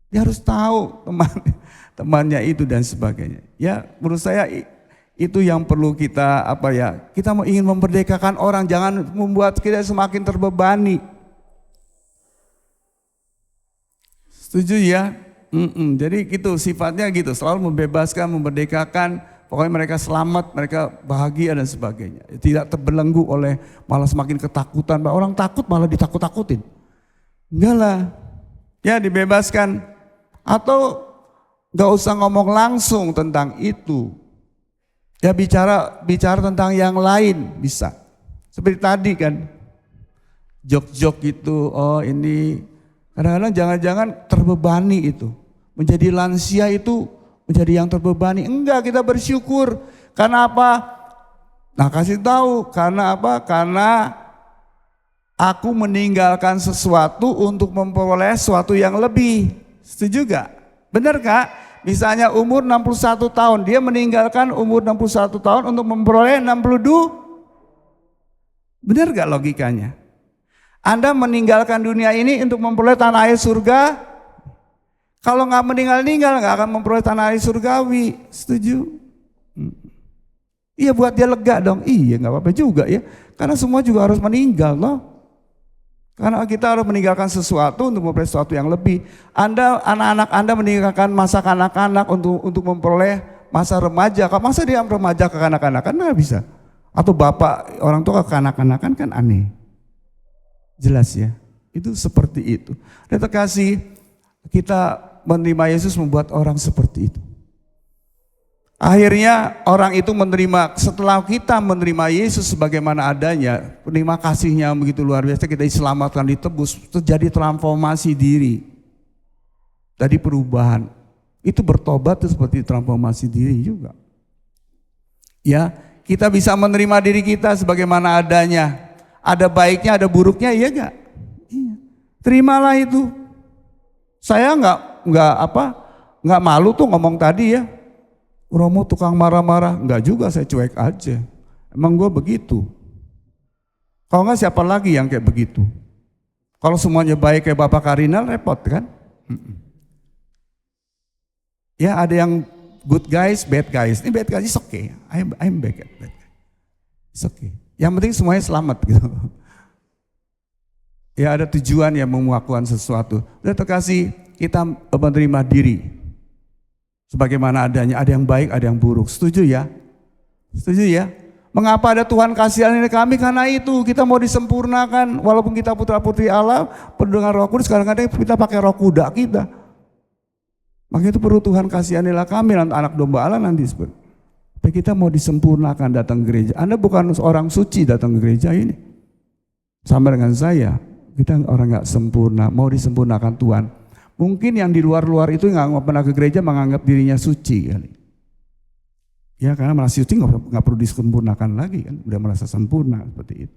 Dia harus tahu temannya itu dan sebagainya. Ya, menurut saya itu yang perlu kita kita mau ingin memerdekakan orang, jangan membuat kita semakin terbebani. Setuju ya? Jadi gitu sifatnya gitu, selalu membebaskan, memerdekakan, pokoknya mereka selamat, mereka bahagia dan sebagainya. Tidak terbelenggu oleh malah semakin ketakutan, orang takut malah ditakut-takutin. Enggak lah, ya dibebaskan. Atau gak usah ngomong langsung tentang itu. Ya bicara tentang yang lain bisa. Seperti tadi kan, jok-jok gitu, oh ini. Kadang-kadang jangan-jangan terbebani itu. Menjadi lansia itu menjadi yang terbebani. Enggak, kita bersyukur. Karena apa? Nah kasih tahu, karena apa? Karena aku meninggalkan sesuatu untuk memperoleh sesuatu yang lebih. Setuju gak? Benar gak? Misalnya umur 61 tahun, dia meninggalkan umur 61 tahun untuk memperoleh 62. Benar gak logikanya? Anda meninggalkan dunia ini untuk memperoleh tanah air surga. Kalau nggak meninggal nggak akan memperoleh tanah air surgawi. Setuju? Iya buat dia lega dong. Iya nggak apa-apa juga ya. Karena semua juga harus meninggal loh. Karena kita harus meninggalkan sesuatu untuk memperoleh sesuatu yang lebih. Anak-anak Anda meninggalkan masa kanak-kanak untuk memperoleh masa remaja. Kalau masa dia remaja ke kanak-kanakan nggak bisa. Atau bapak orang tua ke kanak-kanakan kan aneh. Jelas ya, itu seperti itu. Dan terkasih, kita menerima Yesus membuat orang seperti itu. Akhirnya orang itu menerima, setelah kita menerima Yesus sebagaimana adanya, terima kasihnya begitu luar biasa, kita diselamatkan, ditebus, terjadi transformasi diri. Tadi perubahan, itu bertobat itu seperti transformasi diri juga. Ya, kita bisa menerima diri kita sebagaimana adanya. Ada baiknya, ada buruknya, iya enggak? Iya. Terimalah itu. Saya enggak malu tuh ngomong tadi ya. Romo tukang marah-marah, enggak juga, saya cuek aja. Emang gue begitu. Kalau enggak siapa lagi yang kayak begitu? Kalau semuanya baik kayak Bapak Karinal repot kan? Ya ada yang good guys, bad guys. Ini bad guys, it's okay. I'm bad guy. It's okay. Yang penting semuanya selamat gitu. Ya ada tujuan yang melakukan sesuatu. Udah terkasih kita menerima diri. Sebagaimana adanya, ada yang baik, ada yang buruk. Setuju ya? Setuju ya? Mengapa ada Tuhan kasihani kami? Karena itu kita mau disempurnakan. Walaupun kita putra putri Allah, penuh dengan Roh Kudus, kadang-kadang kita pakai roh kuda kita. Maka itu perlu Tuhan kasihanilah kami, anak domba Allah nanti. Tapi kita mau disempurnakan datang ke gereja. Anda bukan orang suci datang ke gereja ini. Sama dengan saya, kita orang nggak sempurna, mau disempurnakan Tuhan. Mungkin yang di luar-luar itu nggak pernah ke gereja menganggap dirinya suci kali. Ya karena merasa suci nggak perlu disempurnakan lagi kan, udah merasa sempurna seperti itu.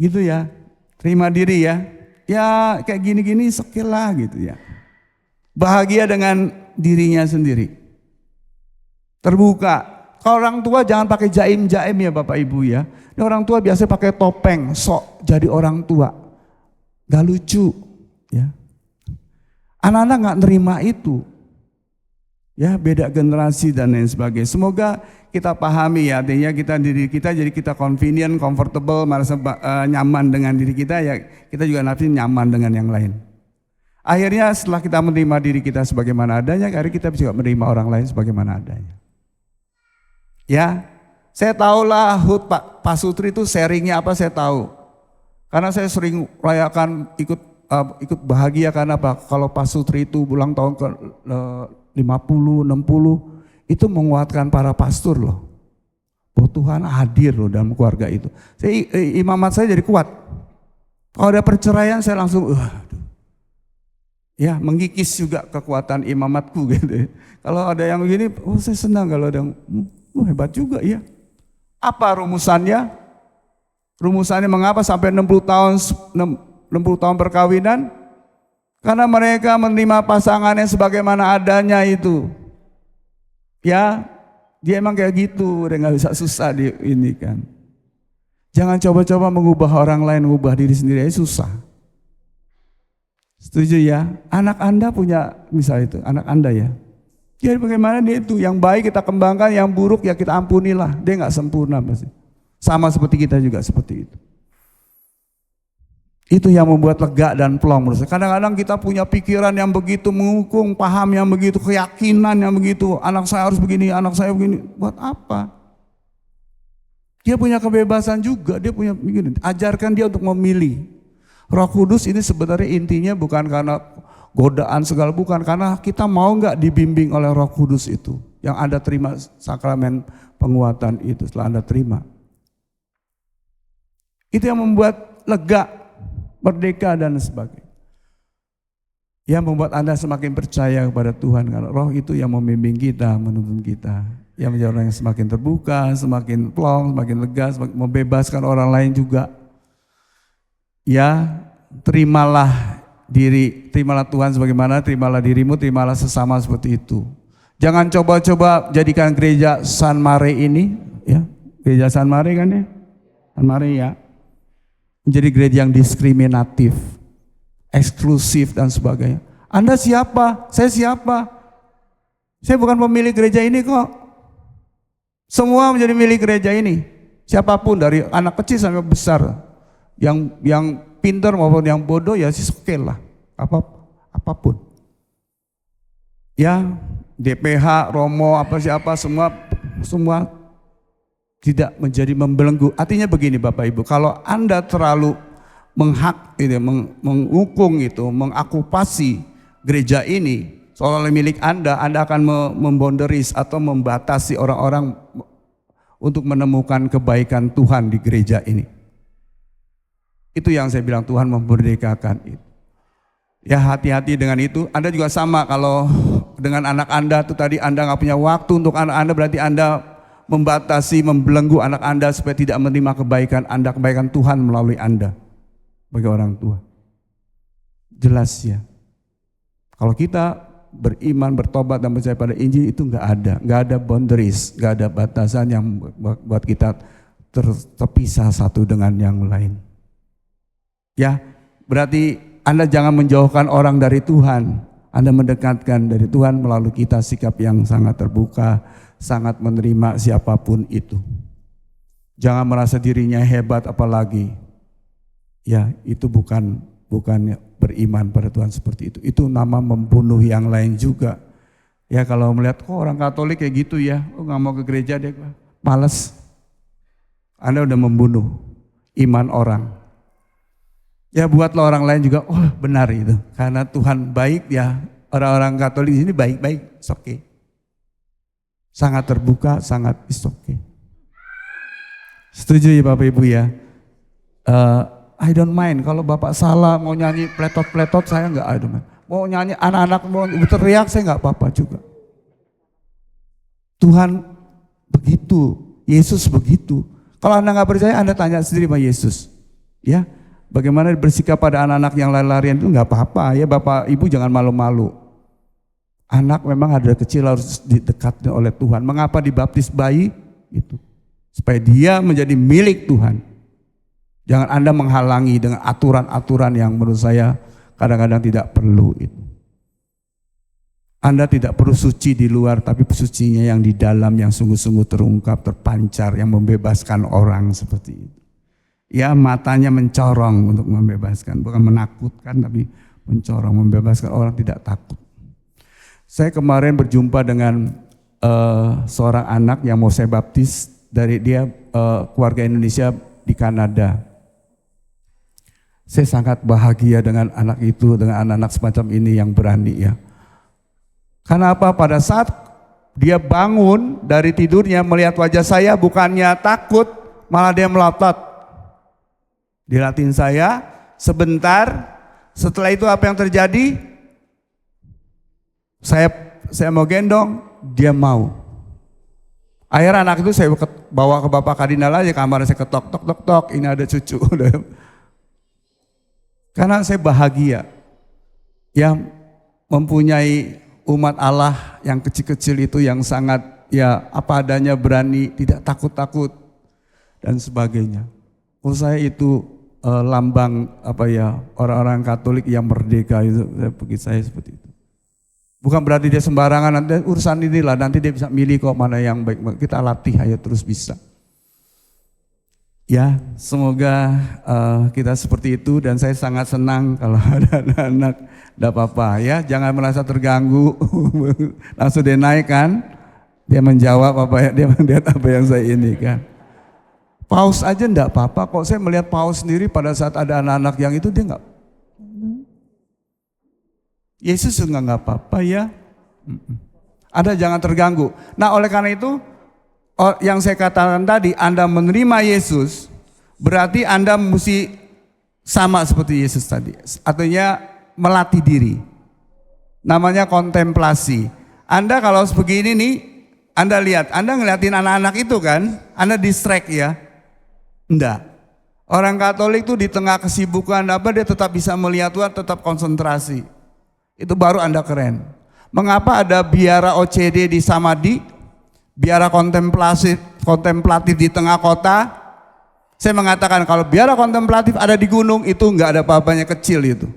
Gitu ya, terima diri ya. Ya kayak gini-gini sekil lah gitu ya. Bahagia dengan dirinya sendiri. Terbuka. Kalau orang tua jangan pakai jaim-jaim ya Bapak Ibu ya. Ini orang tua biasa pakai topeng, sok jadi orang tua. Gak lucu ya. Anak-anak gak nerima itu. Ya beda generasi dan lain sebagainya. Semoga kita pahami ya, artinya diri kita jadi kita convenient, comfortable, merasa nyaman dengan diri kita ya, kita juga nanti nyaman dengan yang lain. Akhirnya setelah kita menerima diri kita sebagaimana adanya, akhirnya kita bisa menerima orang lain sebagaimana adanya. Ya, saya tahulah Pak Sutri itu sharingnya apa saya tahu. Karena saya sering rayakan ikut bahagia karena apa? Kalau Pak Sutri itu ulang tahun ke 50, 60 itu menguatkan para pastor loh. Oh Tuhan hadir loh dalam keluarga itu. Imamat saya jadi kuat. Kalau ada perceraian saya langsung ya mengikis juga kekuatan imamatku gitu. Kalau ada yang begini, oh saya senang kalau ada yang hebat juga ya. Apa rumusannya? Rumusannya mengapa sampai 60 tahun perkawinan? Karena mereka menerima pasangannya sebagaimana adanya itu. Ya, dia emang kayak gitu, udah gak bisa susah di ini kan. Jangan coba-coba mengubah orang lain, mengubah diri sendiri aja susah. Setuju ya? Anak Anda punya misal itu, anak Anda ya. Jadi bagaimana dia itu, yang baik kita kembangkan, yang buruk ya kita ampunilah. Dia gak sempurna pasti. Sama seperti kita juga seperti itu. Itu yang membuat lega dan plong menurut saya. Kadang-kadang kita punya pikiran yang begitu mengukung, paham yang begitu, keyakinan yang begitu. Anak saya harus begini, anak saya begini. Buat apa? Dia punya kebebasan juga, dia punya begini. Ajarkan dia untuk memilih. Roh Kudus ini sebenarnya intinya bukan karena godaan segala, bukan. Karena kita mau nggak dibimbing oleh Roh Kudus itu. Yang Anda terima sakramen penguatan itu setelah Anda terima. Itu yang membuat lega, merdeka dan sebagainya. Yang membuat Anda semakin percaya kepada Tuhan karena Roh itu yang membimbing kita, menuntun kita. Yang menjadi orang yang semakin terbuka, semakin plong, semakin lega, semakin membebaskan orang lain juga. Ya, terimalah Tuhan sebagaimana, terimalah dirimu, terimalah sesama seperti itu. Jangan coba-coba jadikan gereja San Mare ini, ya, gereja San Mare kan ya, San Mare ya. Menjadi gereja yang diskriminatif, eksklusif dan sebagainya. Anda siapa? Saya siapa? Saya bukan pemilik gereja ini kok. Semua menjadi milik gereja ini. Siapapun dari anak kecil sampai besar, yang pintar maupun yang bodoh ya sih oke lah, apapun. Ya DPH, Romo, apa siapa semua tidak menjadi membelenggu. Artinya begini Bapak Ibu, kalau Anda terlalu mengukung itu, mengokupasi gereja ini seolah milik Anda akan membonderis atau membatasi orang-orang untuk menemukan kebaikan Tuhan di gereja ini. Itu yang saya bilang Tuhan memerdekakan itu. Ya hati-hati dengan itu. Anda juga sama kalau dengan anak Anda tuh tadi Anda nggak punya waktu untuk anak Anda, berarti Anda membatasi, membelenggu anak Anda supaya tidak menerima kebaikan Anda, kebaikan Tuhan melalui Anda bagi orang tua. Jelas ya. Kalau kita beriman, bertobat dan percaya pada Injil itu nggak ada boundaries, nggak ada batasan yang buat kita terpisah satu dengan yang lain. Ya, berarti Anda jangan menjauhkan orang dari Tuhan. Anda mendekatkan dari Tuhan melalui kita sikap yang sangat terbuka, sangat menerima siapapun itu. Jangan merasa dirinya hebat apalagi. Ya, itu bukan beriman pada Tuhan seperti itu. Itu nama membunuh yang lain juga. Ya kalau melihat kok orang Katolik kayak gitu ya, nggak mau ke gereja deh, males. Anda udah membunuh iman orang. Ya buatlah orang lain juga, oh benar itu. Karena Tuhan baik ya, orang-orang Katolik di sini baik-baik, it's okay. Sangat terbuka, sangat it's okay. Setuju ya Bapak Ibu ya? I don't mind kalau Bapak salah mau nyanyi pletot-pletot, saya enggak I don't mind. Mau nyanyi anak-anak mau teriak, saya enggak apa-apa juga. Tuhan begitu, Yesus begitu. Kalau Anda enggak percaya, Anda tanya sendiri sama Yesus. Ya, bagaimana bersikap pada anak-anak yang lari-larian itu enggak apa-apa ya Bapak Ibu, jangan malu-malu. Anak memang ada kecil harus didekatkan oleh Tuhan. Mengapa dibaptis bayi? Itu supaya dia menjadi milik Tuhan. Jangan Anda menghalangi dengan aturan-aturan yang menurut saya kadang-kadang tidak perlu itu. Anda tidak perlu suci di luar, tapi sucinya yang di dalam yang sungguh-sungguh terungkap, terpancar, yang membebaskan orang seperti itu. Ya matanya mencorong untuk membebaskan, bukan menakutkan tapi mencorong, membebaskan orang tidak takut. Saya kemarin berjumpa dengan seorang anak yang mau saya baptis, dari dia keluarga Indonesia di Kanada. Saya sangat bahagia dengan anak itu, dengan anak-anak semacam ini yang berani ya. Karena apa? Pada saat dia bangun dari tidurnya melihat wajah saya, bukannya takut, malah dia melotot. Dilatin saya sebentar, setelah itu apa yang terjadi? Saya mau gendong, dia mau. Akhirnya anak itu saya bawa ke Bapak Kardinal aja, kamar saya ketok, tok, tok, tok, ini ada cucu. Karena saya bahagia, ya mempunyai umat Allah yang kecil-kecil itu yang sangat ya apa adanya, berani, tidak takut-takut dan sebagainya. Menurut saya itu lambang apa ya orang-orang Katolik yang merdeka itu, bagi saya seperti itu. Bukan berarti dia sembarangan, nanti urusan inilah, nanti dia bisa milih kok mana yang baik. Kita latih aja terus bisa. Ya, semoga kita seperti itu dan saya sangat senang kalau ada anak-anak, tidak apa-apa ya, jangan merasa terganggu, langsung dia naik kan, dia menjawab apa ya, dia melihat apa yang saya ini kan. Paus aja enggak apa-apa kok, saya melihat paus sendiri pada saat ada anak-anak yang itu dia enggak. Yesus juga enggak apa-apa ya. Anda jangan terganggu. Nah oleh karena itu, yang saya katakan tadi, Anda menerima Yesus, berarti Anda mesti sama seperti Yesus tadi. Artinya melatih diri. Namanya kontemplasi. Anda kalau begini nih, Anda lihat, Anda ngeliatin anak-anak itu kan, Anda distract ya. Enggak. Orang Katolik tuh di tengah kesibukan apa, dia tetap bisa melihat Tuhan, tetap konsentrasi. Itu baru Anda keren. Mengapa ada biara OCD di Samadhi? Biara kontemplatif di tengah kota. Saya mengatakan kalau biara kontemplatif ada di gunung itu enggak ada apa-apanya, kecil itu.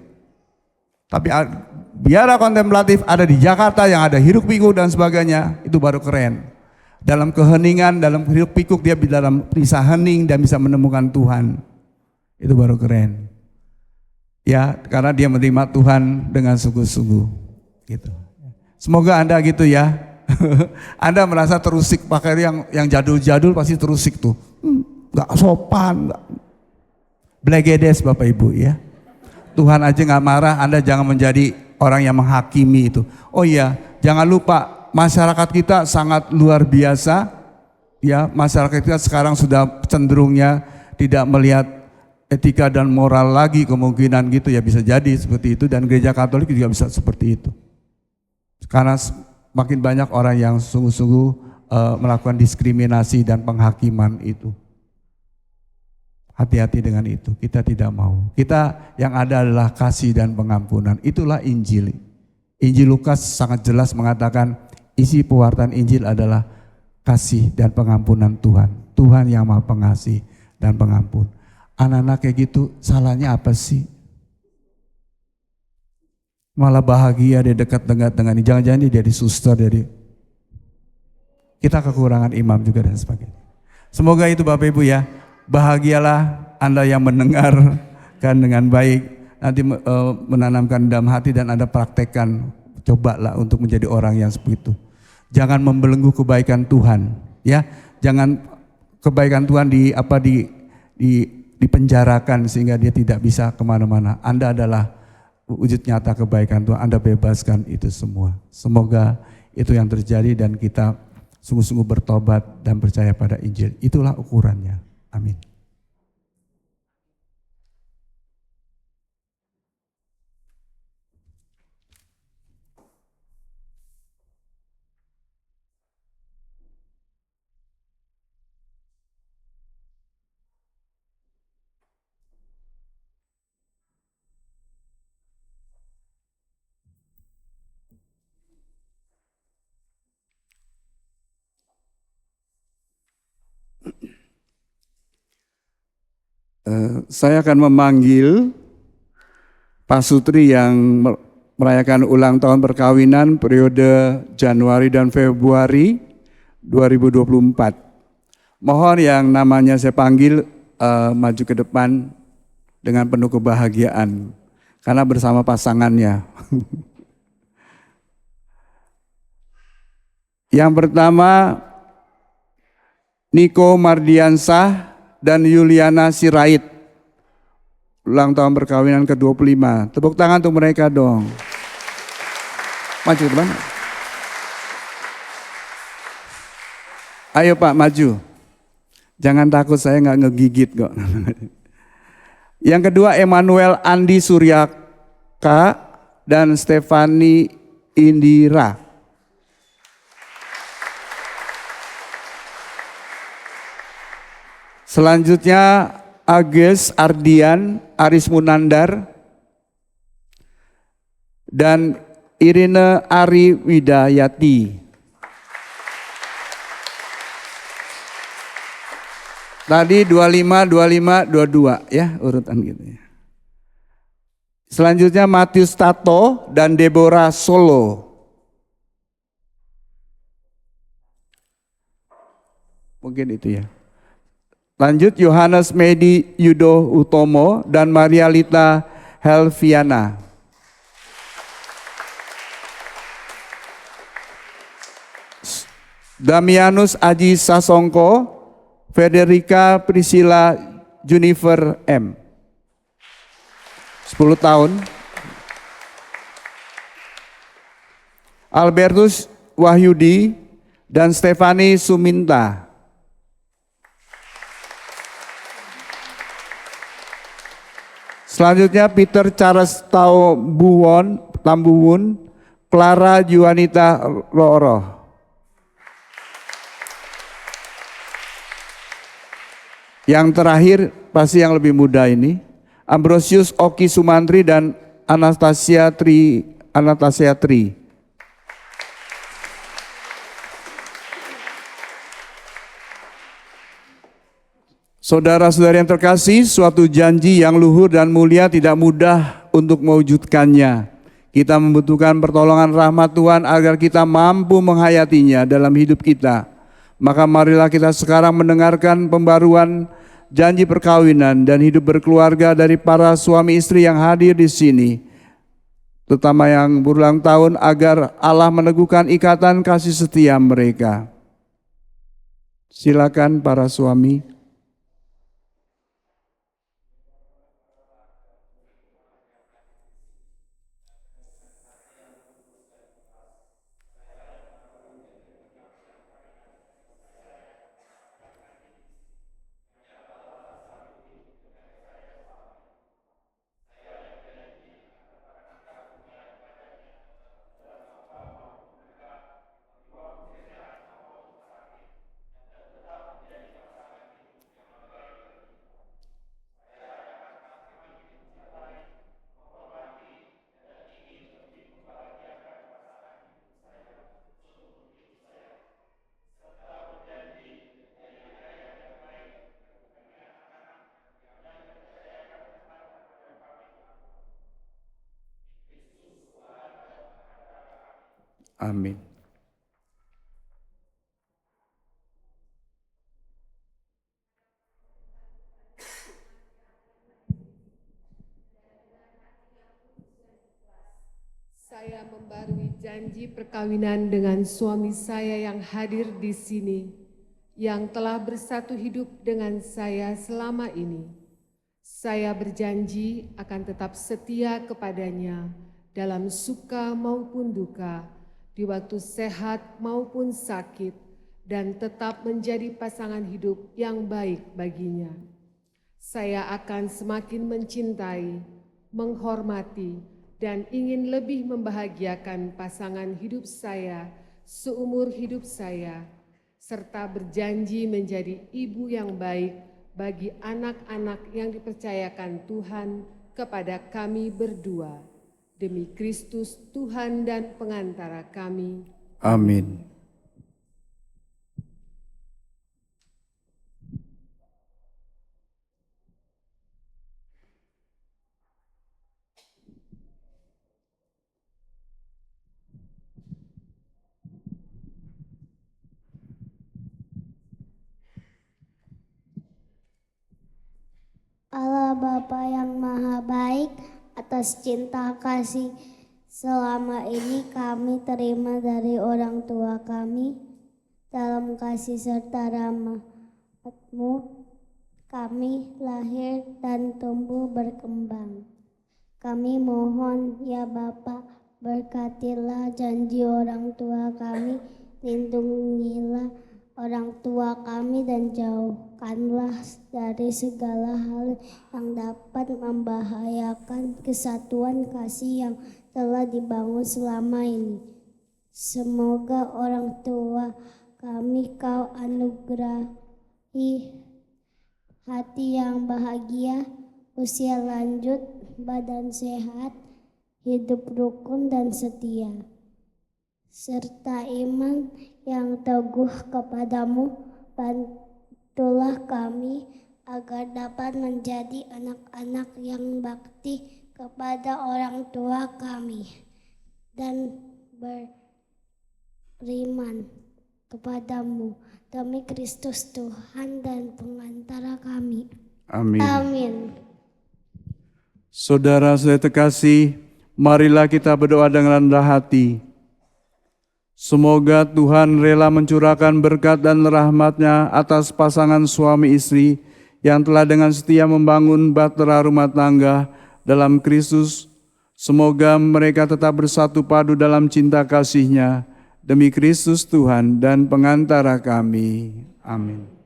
Tapi biara kontemplatif ada di Jakarta yang ada hiruk pikuk dan sebagainya, itu baru keren. Dalam keheningan, dalam hiruk pikuk dia bisa hening dan bisa menemukan Tuhan. Itu baru keren. Ya, karena dia menerima Tuhan dengan sungguh-sungguh gitu. Semoga Anda gitu ya. Anda merasa terusik pakai yang jadul-jadul, pasti terusik tuh. Enggak sopan, enggak. Blegedes Bapak Ibu ya. Tuhan aja enggak marah, Anda jangan menjadi orang yang menghakimi itu. Oh iya, jangan lupa masyarakat kita sangat luar biasa. Ya, masyarakat kita sekarang sudah cenderungnya tidak melihat etika dan moral lagi, kemungkinan gitu ya, bisa jadi seperti itu, dan gereja Katolik juga bisa seperti itu. Karena makin banyak orang yang sungguh-sungguh melakukan diskriminasi dan penghakiman itu. Hati-hati dengan itu, kita tidak mau. Kita yang ada adalah kasih dan pengampunan, itulah Injil. Injil Lukas sangat jelas mengatakan isi pewartaan Injil adalah kasih dan pengampunan Tuhan. Tuhan yang Maha Pengasih dan Pengampun. Anak-anak kayak gitu salahnya apa sih? Malah bahagia dia dekat-dekat dengan ini. Jangan-jangan dia jadi suster, jadi kita kekurangan imam juga dan sebagainya. Semoga itu Bapak Ibu ya. Bahagialah Anda yang mendengarkan dengan baik. Nanti menanamkan dalam hati dan Anda praktekkan. Cobalah untuk menjadi orang yang seperti itu. Jangan membelenggu kebaikan Tuhan. Ya, jangan kebaikan Tuhan dipenjarakan sehingga dia tidak bisa kemana-mana. Anda adalah wujud nyata kebaikan Tuhan, Anda bebaskan itu semua. Semoga itu yang terjadi dan kita sungguh-sungguh bertobat dan percaya pada Injil. Itulah ukurannya. Amin. Saya akan memanggil Pak Sutri yang merayakan ulang tahun perkawinan periode Januari dan Februari 2024. Mohon yang namanya saya panggil maju ke depan dengan penuh kebahagiaan karena bersama pasangannya. Yang pertama Niko Mardiansah dan Yuliana Sirait, ulang tahun perkawinan ke-25. Tepuk tangan untuk mereka dong. Maju ke depan. Ayo Pak, maju. Jangan takut, saya nggak ngegigit kok. Yang kedua Emmanuel Andi Suryaka dan Stefani Indira. Selanjutnya Agus Ardian, Aris Munandar, dan Irene Ari Widayati. Tadi 25, 25, 22 ya urutan gitu ya. Selanjutnya Matius Tato dan Deborah Solo. Mungkin itu ya. Lanjut Yohanes Medi Yudo Utomo dan Maria Lita Helviana. Damianus Aji Sasongko, Federica Priscilla Junifer M. 10 tahun. Albertus Wahyudi dan Stefani Suminta. Selanjutnya Peter Charles Tambuwon, Clara Juanita Roro. Yang terakhir pasti yang lebih muda ini, Ambrosius Oki Sumantri dan Anastasia Tri. Saudara-saudari yang terkasih, suatu janji yang luhur dan mulia tidak mudah untuk mewujudkannya. Kita membutuhkan pertolongan rahmat Tuhan agar kita mampu menghayatinya dalam hidup kita. Maka marilah kita sekarang mendengarkan pembaruan janji perkawinan dan hidup berkeluarga dari para suami istri yang hadir di sini, terutama yang berulang tahun, agar Allah meneguhkan ikatan kasih setia mereka. Silakan para suami. Amin. Saya membarui janji perkawinan dengan suami saya yang hadir di sini, yang telah bersatu hidup dengan saya selama ini. Saya berjanji akan tetap setia kepadanya dalam suka maupun duka, di waktu sehat maupun sakit, dan tetap menjadi pasangan hidup yang baik baginya. Saya akan semakin mencintai, menghormati, dan ingin lebih membahagiakan pasangan hidup saya seumur hidup saya, serta berjanji menjadi ibu yang baik bagi anak-anak yang dipercayakan Tuhan kepada kami berdua. Demi Kristus Tuhan dan pengantara kami. Amin. Allah Bapa yang Maha Baik, atas cinta kasih selama ini kami terima dari orang tua kami, dalam kasih serta rahmat-Mu kami lahir dan tumbuh berkembang. Kami mohon ya Bapa, berkatilah janji orang tua kami, lindungilah orang tua kami dan jauhkanlah dari segala hal yang dapat membahayakan kesatuan kasih yang telah dibangun selama ini. Semoga orang tua kami Kau anugerahi hati yang bahagia, usia lanjut, badan sehat, hidup rukun dan setia, serta iman yang teguh kepadamu. Bantulah kami agar dapat menjadi anak-anak yang bakti kepada orang tua kami dan beriman kepadamu, demi Kristus Tuhan dan pengantara kami. Amin. Amin. Saudara-saudara terkasih, marilah kita berdoa dengan rendah hati. Semoga Tuhan rela mencurahkan berkat dan rahmat-Nya atas pasangan suami istri yang telah dengan setia membangun bahtera rumah tangga dalam Kristus. Semoga mereka tetap bersatu padu dalam cinta kasih-Nya, demi Kristus Tuhan dan pengantara kami. Amin.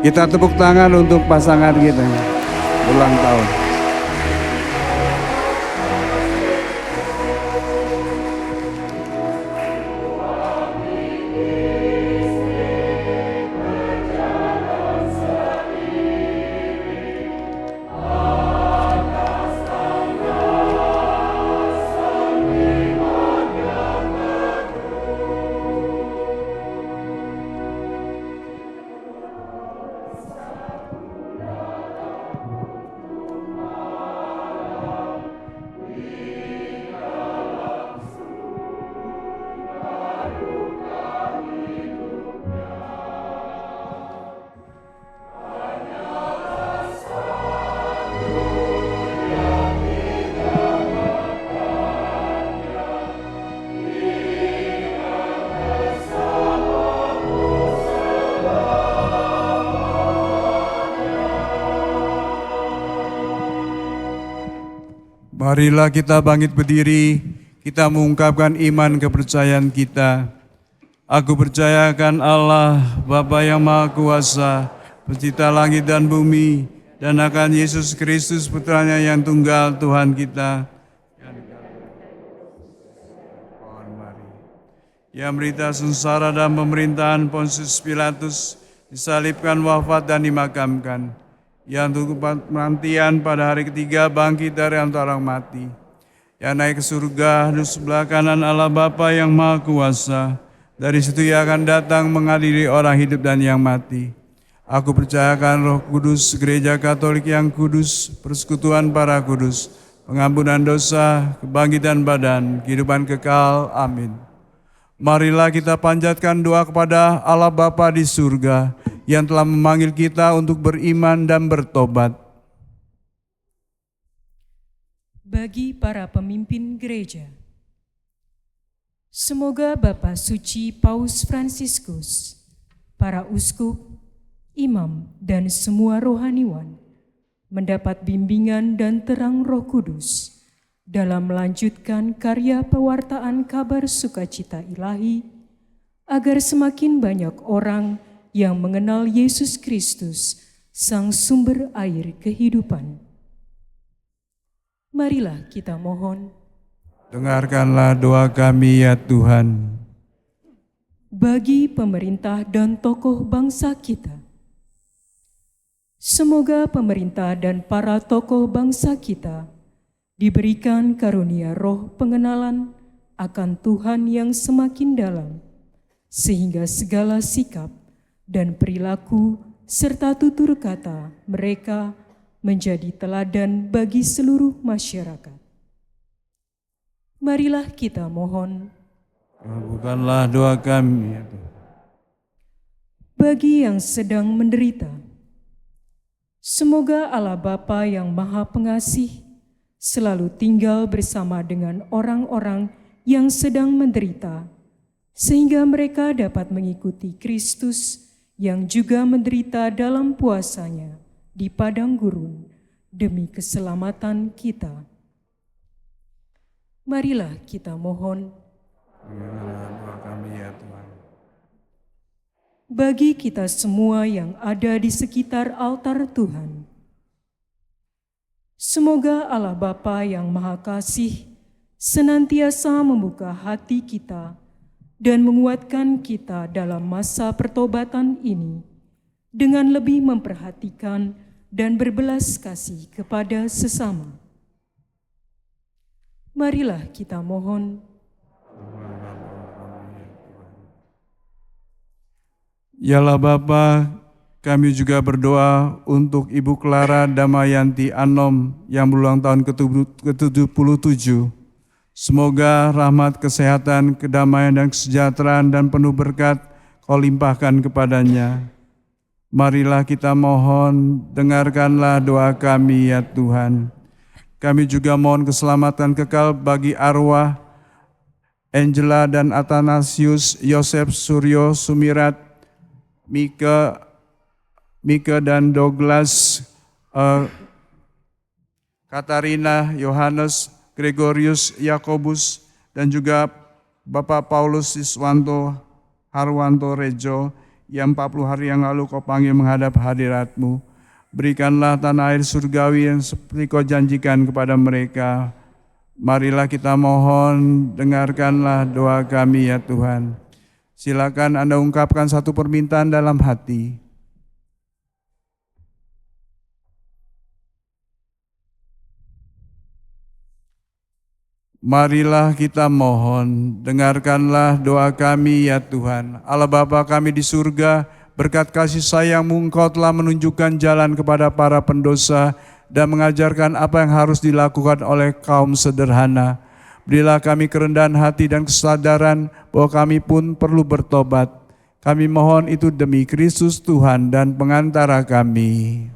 Kita tepuk tangan untuk pasangan kita ulang tahun. Marilah kita bangkit berdiri, kita mengungkapkan iman kepercayaan kita. Aku percayakan Allah, Bapa yang Maha Kuasa, Pencipta langit dan bumi, dan akan Yesus Kristus Putranya yang tunggal Tuhan kita, yang berita sengsara dan pemerintahan Pontius Pilatus, disalibkan, wafat dan dimakamkan, yang untuk penantian pada hari ketiga bangkit dari antara orang mati, yang naik ke surga di sebelah kanan Allah Bapa yang Maha Kuasa. Dari situ ia akan datang mengadili orang hidup dan yang mati. Aku percayakan Roh Kudus, Gereja Katolik yang kudus, persekutuan para kudus, pengampunan dosa, kebangkitan badan, kehidupan kekal. Amin. Marilah kita panjatkan doa kepada Allah Bapa di surga yang telah memanggil kita untuk beriman dan bertobat. Bagi para pemimpin gereja, semoga Bapa Suci Paus Fransiskus, para uskup, imam, dan semua rohaniwan mendapat bimbingan dan terang Roh Kudus dalam melanjutkan karya pewartaan kabar sukacita ilahi, agar semakin banyak orang yang mengenal Yesus Kristus, Sang Sumber Air Kehidupan. Marilah kita mohon. Dengarkanlah doa kami ya Tuhan. Bagi pemerintah dan tokoh bangsa kita, semoga pemerintah dan para tokoh bangsa kita diberikan karunia roh pengenalan akan Tuhan yang semakin dalam, sehingga segala sikap dan perilaku serta tutur kata mereka menjadi teladan bagi seluruh masyarakat. Marilah kita mohon. Kabulkanlah doa kami ya Tuhan. Bagi yang sedang menderita, semoga Allah Bapa yang Maha Pengasih selalu tinggal bersama dengan orang-orang yang sedang menderita, sehingga mereka dapat mengikuti Kristus yang juga menderita dalam puasanya di padang gurun demi keselamatan kita. Marilah kita mohon. Doa kami ya Tuhan. Bagi kita semua yang ada di sekitar altar Tuhan, semoga Allah Bapa yang Maha Kasih senantiasa membuka hati kita dan menguatkan kita dalam masa pertobatan ini dengan lebih memperhatikan dan berbelas kasih kepada sesama. Marilah kita mohon. Yalah Bapa, kami juga berdoa untuk Ibu Clara Damayanti Anom yang berulang tahun ke-77. Semoga rahmat, kesehatan, kedamaian, dan kesejahteraan dan penuh berkat Kau limpahkan kepadanya. Marilah kita mohon, dengarkanlah doa kami ya Tuhan. Kami juga mohon keselamatan kekal bagi arwah Angela dan Athanasius, Yosef Suryo Sumirat, Mika dan Douglas, Katarina, Yohanes, Gregorius, Yakobus, dan juga Bapak Paulus Siswanto Harwanto Rejo yang 40 hari yang lalu Kau panggil menghadap hadirat-Mu. Berikanlah tanah air surgawi yang seperti Kau janjikan kepada mereka. Marilah kita mohon, dengarkanlah doa kami ya Tuhan. Silakan Anda ungkapkan satu permintaan dalam hati. Marilah kita mohon, dengarkanlah doa kami ya Tuhan. Allah Bapa kami di surga, berkat kasih sayang-Mu Engkau telah menunjukkan jalan kepada para pendosa dan mengajarkan apa yang harus dilakukan oleh kaum sederhana. Berilah kami kerendahan hati dan kesadaran bahwa kami pun perlu bertobat. Kami mohon itu demi Kristus Tuhan dan pengantara kami.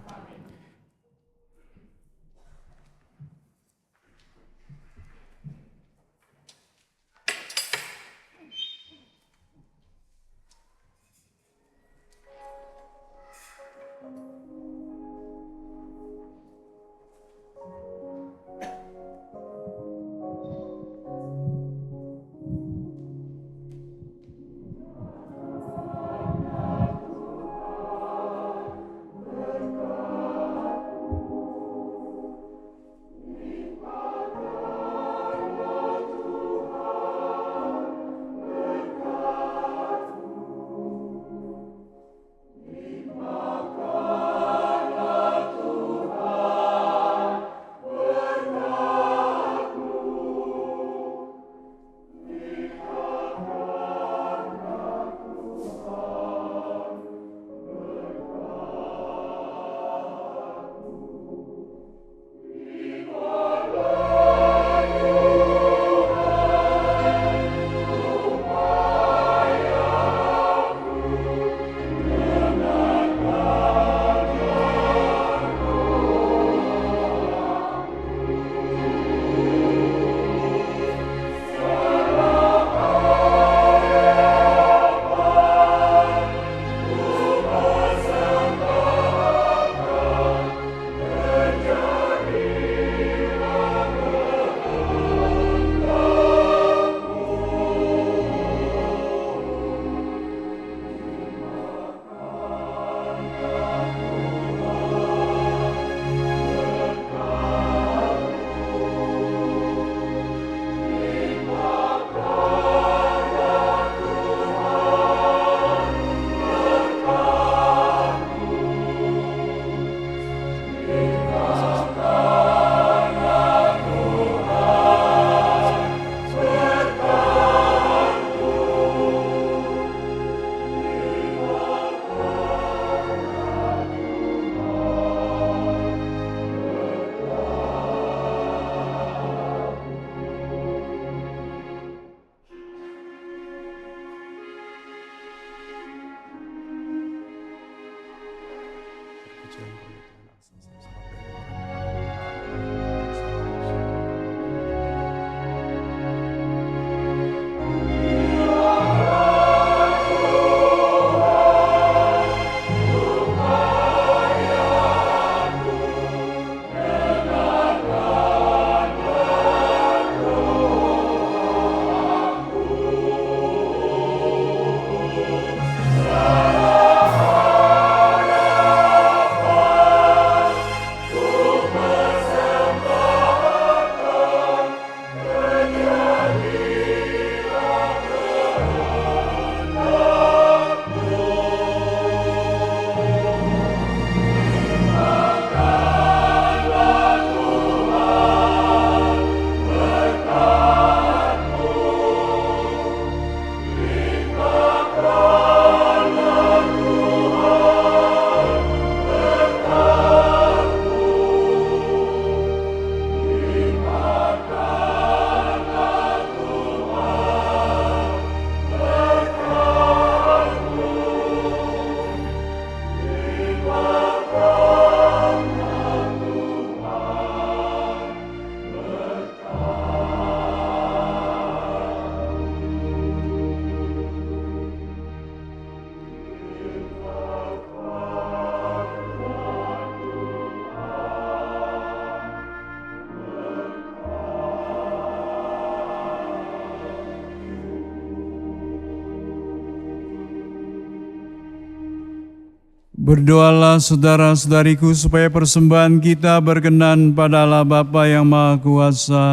Berdoalah saudara-saudariku supaya persembahan kita berkenan pada Allah Bapa yang Maha Kuasa.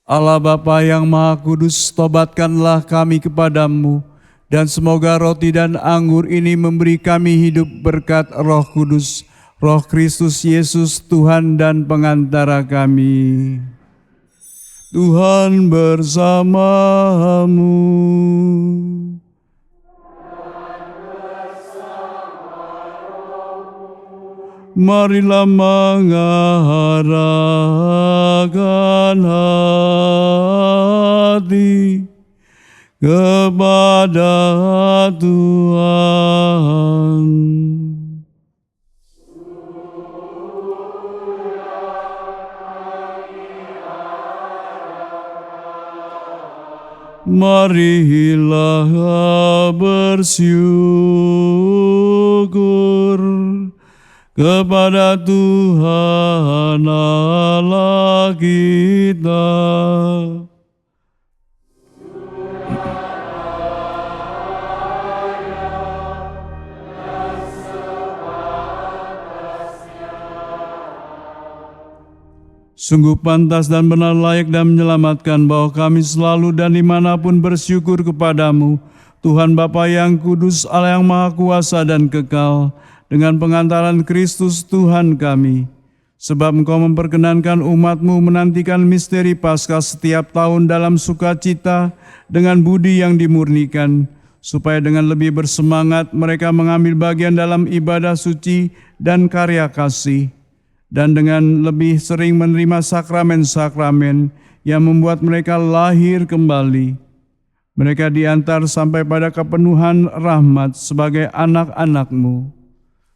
Allah Bapa yang Maha Kudus, tobatkanlah kami kepadamu, dan semoga roti dan anggur ini memberi kami hidup berkat Roh Kudus, Roh Kristus Yesus Tuhan dan pengantara kami. Tuhan bersamamu. Marilah mengarahkan hati kepada Tuhan. Marilah bersyukur kepada Tuhan Allah kita. Sungguh pantas dan benar layak dan menyelamatkan bahwa kami selalu dan dimanapun bersyukur kepadamu, Tuhan Bapa yang kudus, Allah yang Maha Kuasa dan kekal, dengan pengantaran Kristus Tuhan kami. Sebab Engkau memperkenankan umat-Mu menantikan misteri Paskah setiap tahun dalam sukacita dengan budi yang dimurnikan, supaya dengan lebih bersemangat mereka mengambil bagian dalam ibadah suci dan karya kasih, dan dengan lebih sering menerima sakramen-sakramen yang membuat mereka lahir kembali. Mereka diantar sampai pada kepenuhan rahmat sebagai anak-anak-Mu.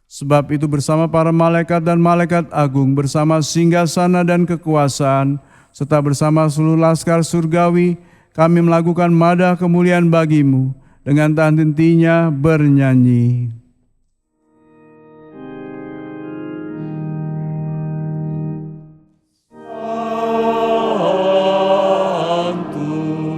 Sebab itu bersama para malaikat dan malaikat agung, bersama singgasana dan kekuasaan, serta bersama seluruh laskar surgawi, kami melakukan madah kemuliaan bagi-Mu, dengan tahan hentinya bernyanyi. Sanctus,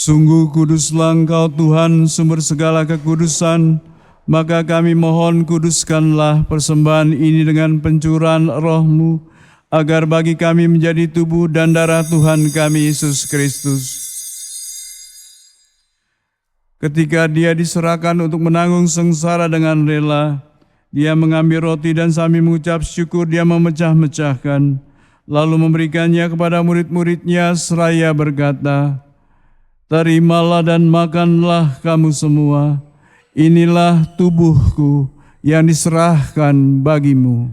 Sungguh kuduslah Engkau Tuhan, sumber segala kekudusan, maka kami mohon kuduskanlah persembahan ini dengan pencurahan roh-Mu, agar bagi kami menjadi tubuh dan darah Tuhan kami Yesus Kristus. Ketika Dia diserahkan untuk menanggung sengsara dengan rela, Dia mengambil roti dan sambil mengucap syukur Dia memecah-mecahkan, lalu memberikannya kepada murid-muridnya seraya berkata, "Terimalah dan makanlah kamu semua, inilah tubuhku yang diserahkan bagimu."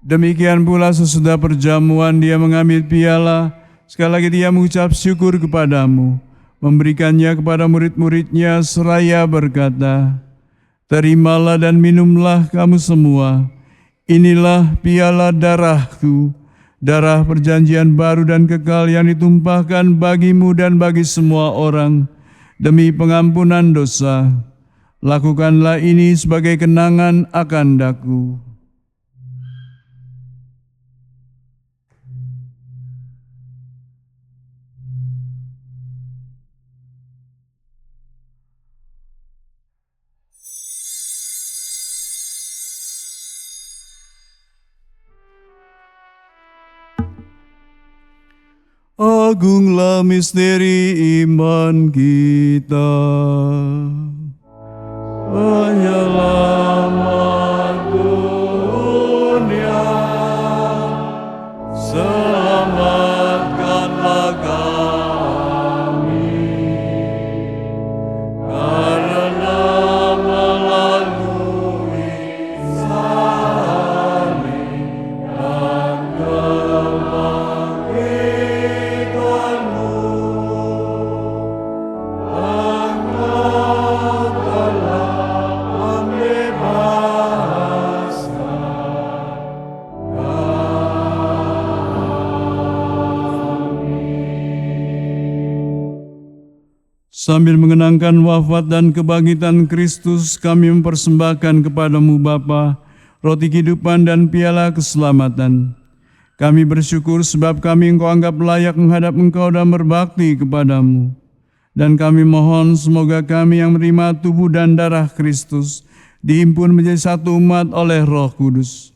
Demikian pula sesudah perjamuan Dia mengambil piala, sekali lagi Dia mengucap syukur kepadamu, memberikannya kepada murid-muridnya seraya berkata, "Terimalah dan minumlah kamu semua, inilah piala darahku, darah perjanjian baru dan kekal yang ditumpahkan bagimu dan bagi semua orang, demi pengampunan dosa. Lakukanlah ini sebagai kenangan akan daku." Agunglah misteri iman kita. Penyelamat dunia, selamatkanlah kami, karena melalui salib dan sambil mengenangkan wafat dan kebangkitan Kristus, kami mempersembahkan kepadamu Bapa, roti kehidupan dan piala keselamatan. Kami bersyukur sebab kami Engkau anggap layak menghadap Engkau dan berbakti kepadamu. Dan kami mohon semoga kami yang menerima tubuh dan darah Kristus dihimpun menjadi satu umat oleh Roh Kudus.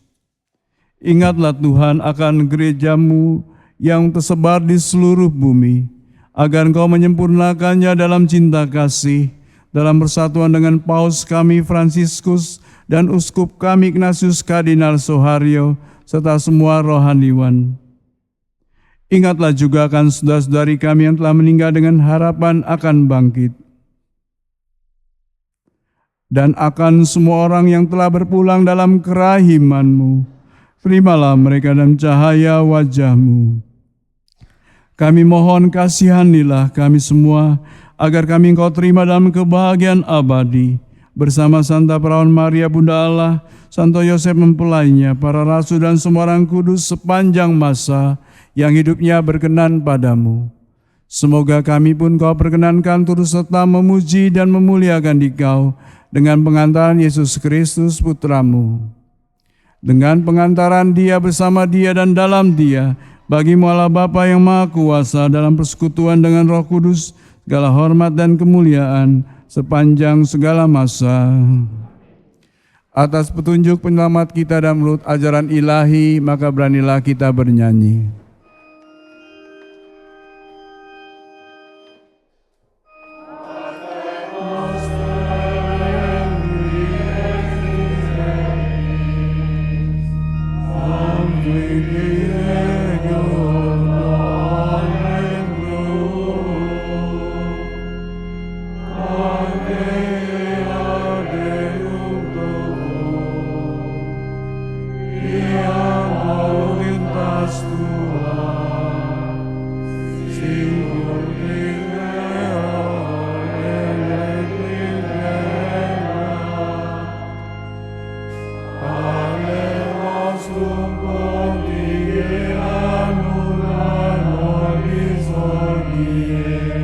Ingatlah Tuhan akan gerejamu yang tersebar di seluruh bumi, agar Engkau menyempurnakannya dalam cinta kasih, dalam persatuan dengan Paus kami Fransiskus dan Uskup kami Ignatius Kardinal Sohario, serta semua rohaniwan. Ingatlah juga akan saudara-saudari kami yang telah meninggal dengan harapan akan bangkit, dan akan semua orang yang telah berpulang dalam kerahiman-Mu. Terimalah mereka dalam cahaya wajah-Mu. Kami mohon kasihanilah kami semua, agar kami Engkau terima dalam kebahagiaan abadi, bersama Santa Perawan Maria Bunda Allah, Santo Yosef mempelainya, para rasul dan semua orang kudus sepanjang masa yang hidupnya berkenan padamu. Semoga kami pun Kau perkenankan turut serta memuji dan memuliakan Dikau dengan pengantaran Yesus Kristus Putramu. Dengan pengantaran Dia, bersama Dia dan dalam Dia, bagi-Mu Allah Bapa yang Maha Kuasa, dalam persekutuan dengan Roh Kudus, segala hormat dan kemuliaan sepanjang segala masa. Atas petunjuk penyelamat kita dan menurut ajaran ilahi, maka beranilah kita bernyanyi. Yeah.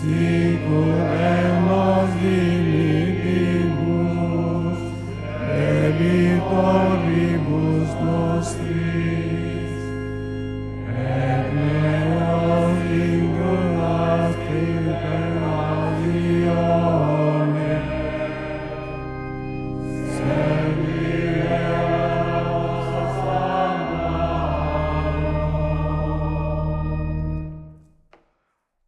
Sicuremus dimitibus, debitoribus nostris, et meos vinculas tribulatione,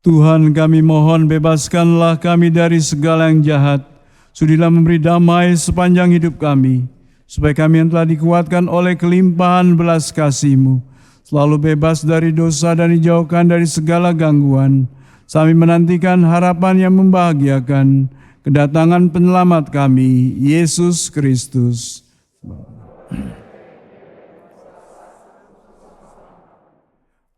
Tuhan, kami mohon bebaskanlah kami dari segala yang jahat. Sudilah memberi damai sepanjang hidup kami, supaya kami yang telah dikuatkan oleh kelimpahan belas kasih-Mu, selalu bebas dari dosa dan dijauhkan dari segala gangguan, sambil menantikan harapan yang membahagiakan, kedatangan penyelamat kami, Yesus Kristus.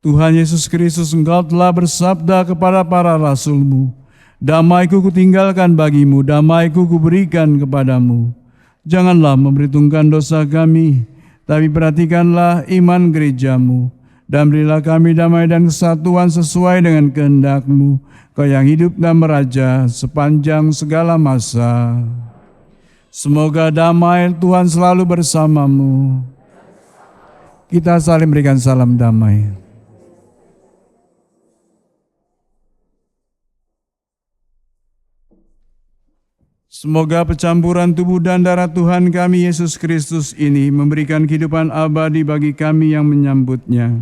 Tuhan Yesus Kristus, Engkau telah bersabda kepada para rasul-Mu, damai-Ku kutinggalkan bagimu, damai-Ku kuberikan kepadamu. Janganlah memperhitungkan dosa kami, tapi perhatikanlah iman gereja-Mu, dan berilah kami damai dan kesatuan sesuai dengan kehendak-Mu, Kau yang hidup dan meraja sepanjang segala masa. Semoga damai Tuhan selalu bersamamu. Kita saling berikan salam damai. Semoga percampuran tubuh dan darah Tuhan kami Yesus Kristus ini memberikan kehidupan abadi bagi kami yang menyambutnya.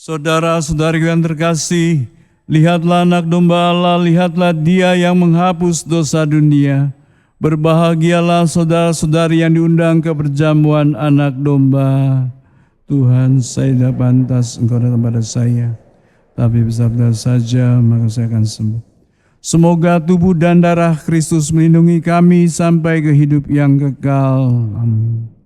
Saudara-saudariku yang terkasih, lihatlah anak domba Allah, lihatlah Dia yang menghapus dosa dunia. Berbahagialah saudara-saudari yang diundang ke perjamuan anak domba. Tuhan, saya tidak pantas Engkau datang pada saya, tapi bersabda saja maka saya akan sembuh. Semoga tubuh dan darah Kristus melindungi kami sampai ke hidup yang kekal. Amin.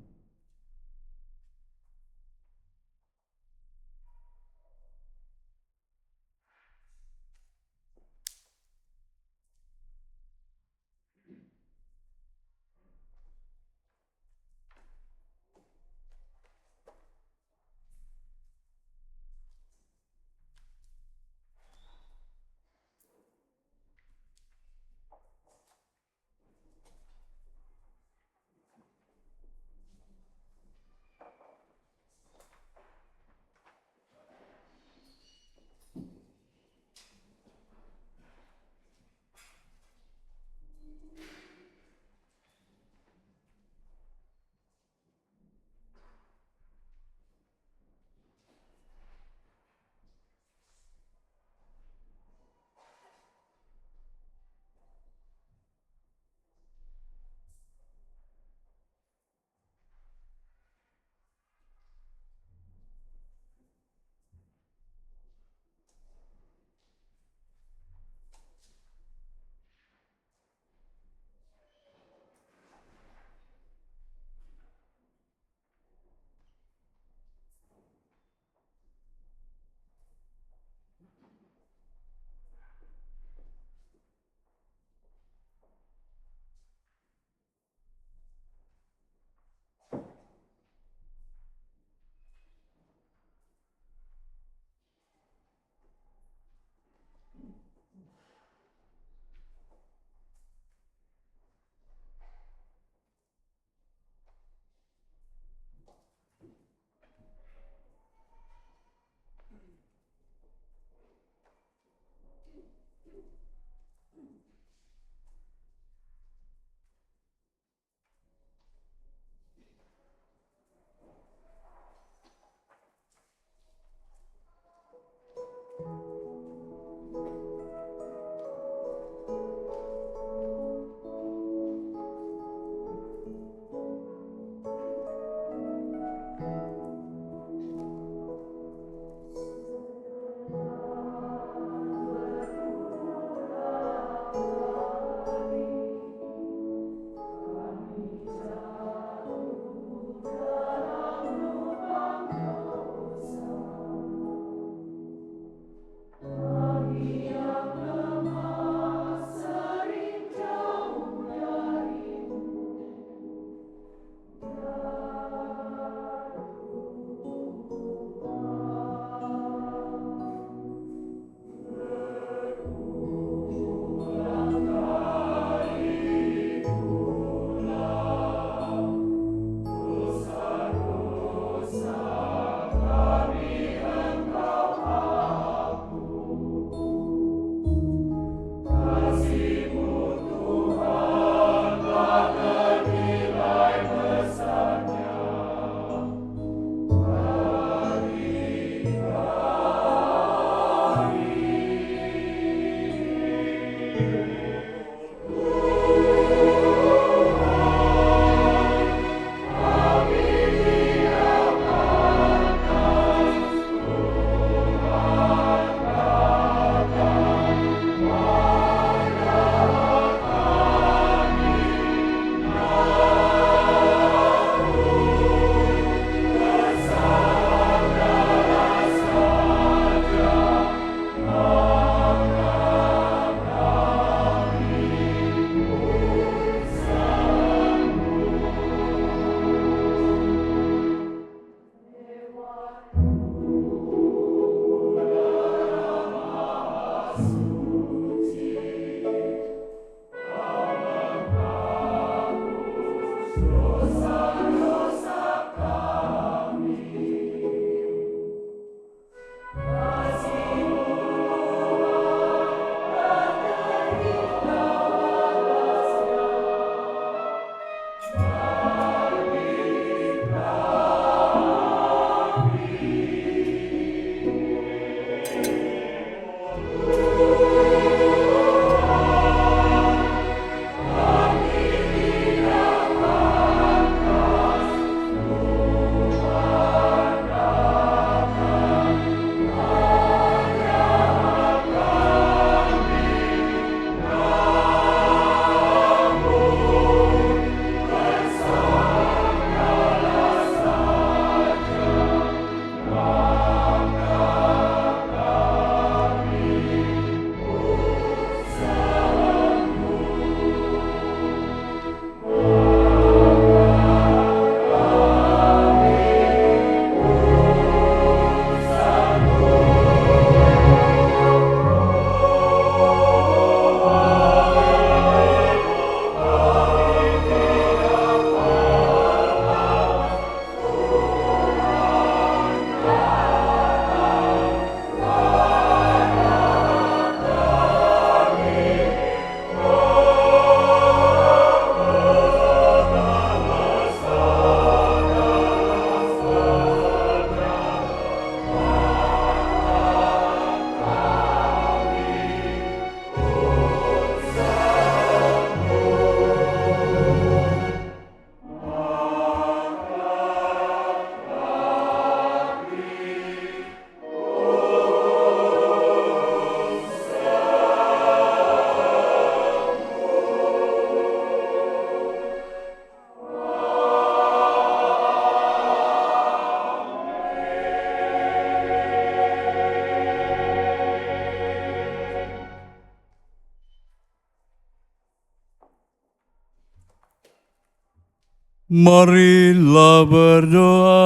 Marilah berdoa.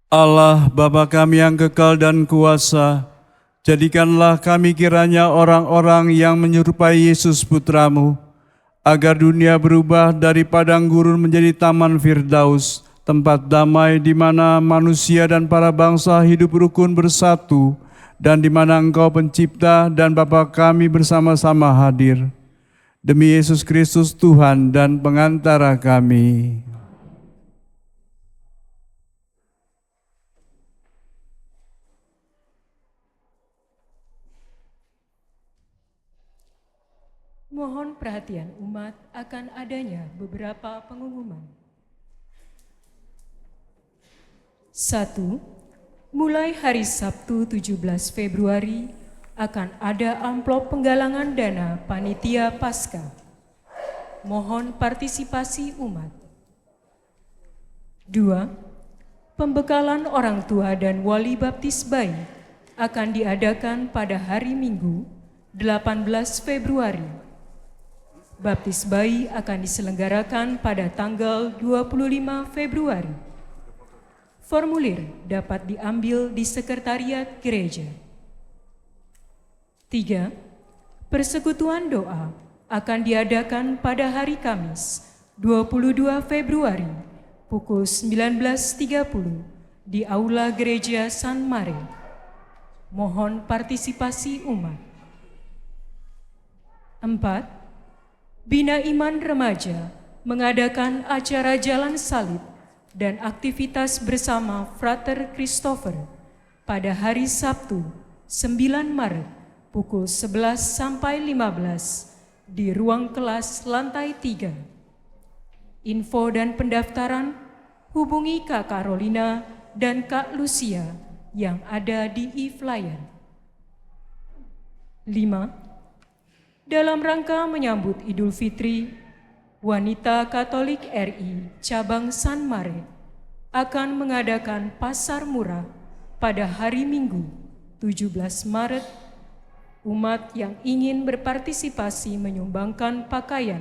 Allah Bapa kami yang kekal dan kuasa, jadikanlah kami kiranya orang-orang yang menyerupai Yesus Putramu, agar dunia berubah dari padang gurun menjadi taman Firdaus, tempat damai di mana manusia dan para bangsa hidup rukun bersatu, dan di mana Engkau Pencipta dan Bapa kami bersama-sama hadir. Demi Yesus Kristus Tuhan dan pengantara kami. Mohon perhatian umat akan adanya beberapa pengumuman. 1. Mulai hari Sabtu 17 Februari akan ada amplop penggalangan dana Panitia Paskah. Mohon partisipasi umat. 2. Pembekalan orang tua dan wali baptis bayi akan diadakan pada hari Minggu 18 Februari. Baptis bayi akan diselenggarakan pada tanggal 25 Februari. Formulir dapat diambil di sekretariat gereja. 3. Persekutuan doa akan diadakan pada hari Kamis 22 Februari pukul 19.30 di Aula Gereja San Mare. Mohon partisipasi umat. 4. Bina Iman Remaja mengadakan acara jalan salib dan aktivitas bersama Frater Christopher pada hari Sabtu 9 Maret pukul 11 sampai 15 di ruang kelas lantai 3. Info dan pendaftaran hubungi Kak Carolina dan Kak Lucia yang ada di e-flyer. 5. Dalam rangka menyambut Idul Fitri, Wanita Katolik RI Cabang San Mare akan mengadakan pasar murah pada hari Minggu 17 Maret. Umat yang ingin berpartisipasi menyumbangkan pakaian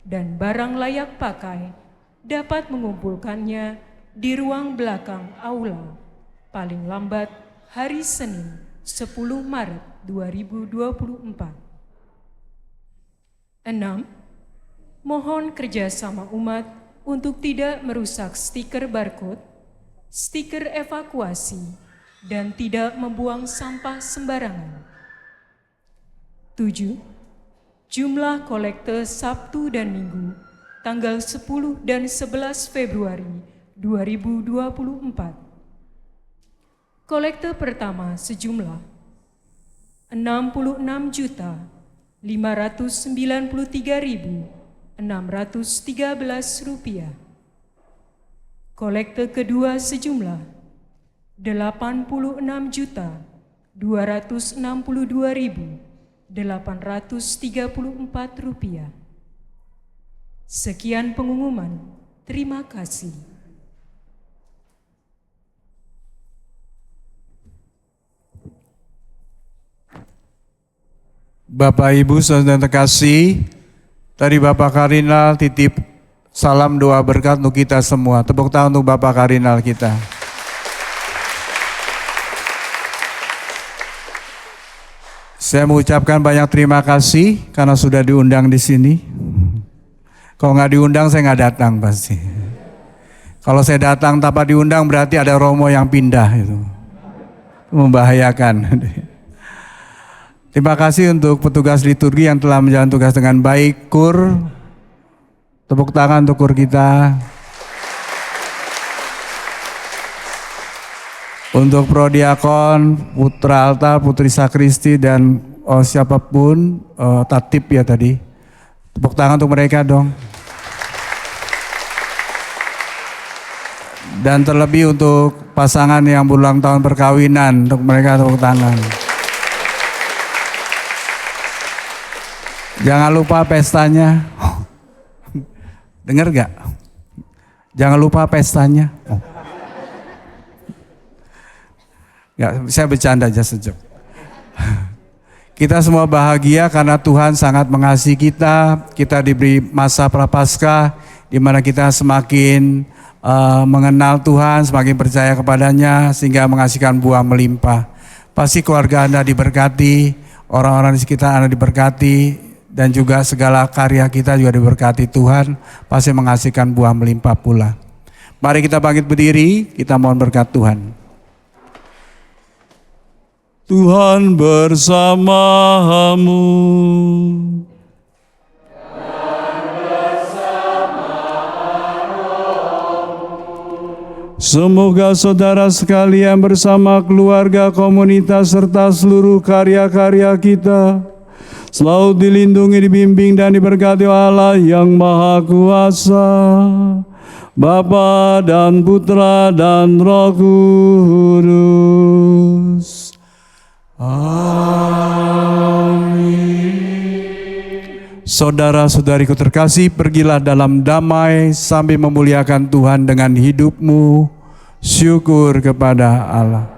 dan barang layak pakai dapat mengumpulkannya di ruang belakang aula, paling lambat hari Senin 10 Maret 2024. 6. Mohon kerjasama umat untuk tidak merusak stiker barcode, stiker evakuasi, dan tidak membuang sampah sembarangan. 7. Jumlah kolekte Sabtu dan Minggu tanggal 10 dan 11 Februari 2024. Kolekte pertama sejumlah Rp593.613. Kolekte kedua sejumlah Rp86.262.834. Sekian pengumuman. Terima kasih. Bapak Ibu saudara terkasih, tadi Bapak Kardinal titip salam doa berkat untuk kita semua. Tepuk tangan untuk Bapak Kardinal kita. Saya mengucapkan banyak terima kasih karena sudah diundang di sini. Kalau nggak diundang saya nggak datang pasti. Kalau saya datang tanpa diundang berarti ada romo yang pindah itu. Membahayakan. Terima kasih untuk petugas liturgi yang telah menjalankan tugas dengan baik. Kur, tepuk tangan untuk kur kita. Untuk prodiakon, putra altar, putri sakristi, dan siapapun, tatip ya tadi. Tepuk tangan untuk mereka dong. Dan terlebih untuk pasangan yang berulang tahun perkawinan, untuk mereka tepuk tangan. Jangan lupa pestanya. Dengar gak? Jangan lupa pestanya. Gak, saya bercanda aja sejak. Kita semua bahagia karena Tuhan sangat mengasihi kita. Kita diberi masa prapaskah di mana kita semakin mengenal Tuhan, semakin percaya kepadanya sehingga menghasilkan buah melimpah. Pasti keluarga Anda diberkati, orang-orang di sekitar Anda diberkati, dan juga segala karya kita juga diberkati Tuhan, pasti menghasilkan buah melimpah pula. Mari kita bangkit berdiri, kita mohon berkat Tuhan. Tuhan bersamamu. Semoga saudara sekalian bersama keluarga, komunitas, serta seluruh karya-karya kita selalu dilindungi, dibimbing, dan diberkati Allah yang Maha Kuasa, Bapa dan Putra dan Roh Kudus. Amin. Saudara-saudariku terkasih, pergilah dalam damai sambil memuliakan Tuhan dengan hidupmu. Syukur kepada Allah.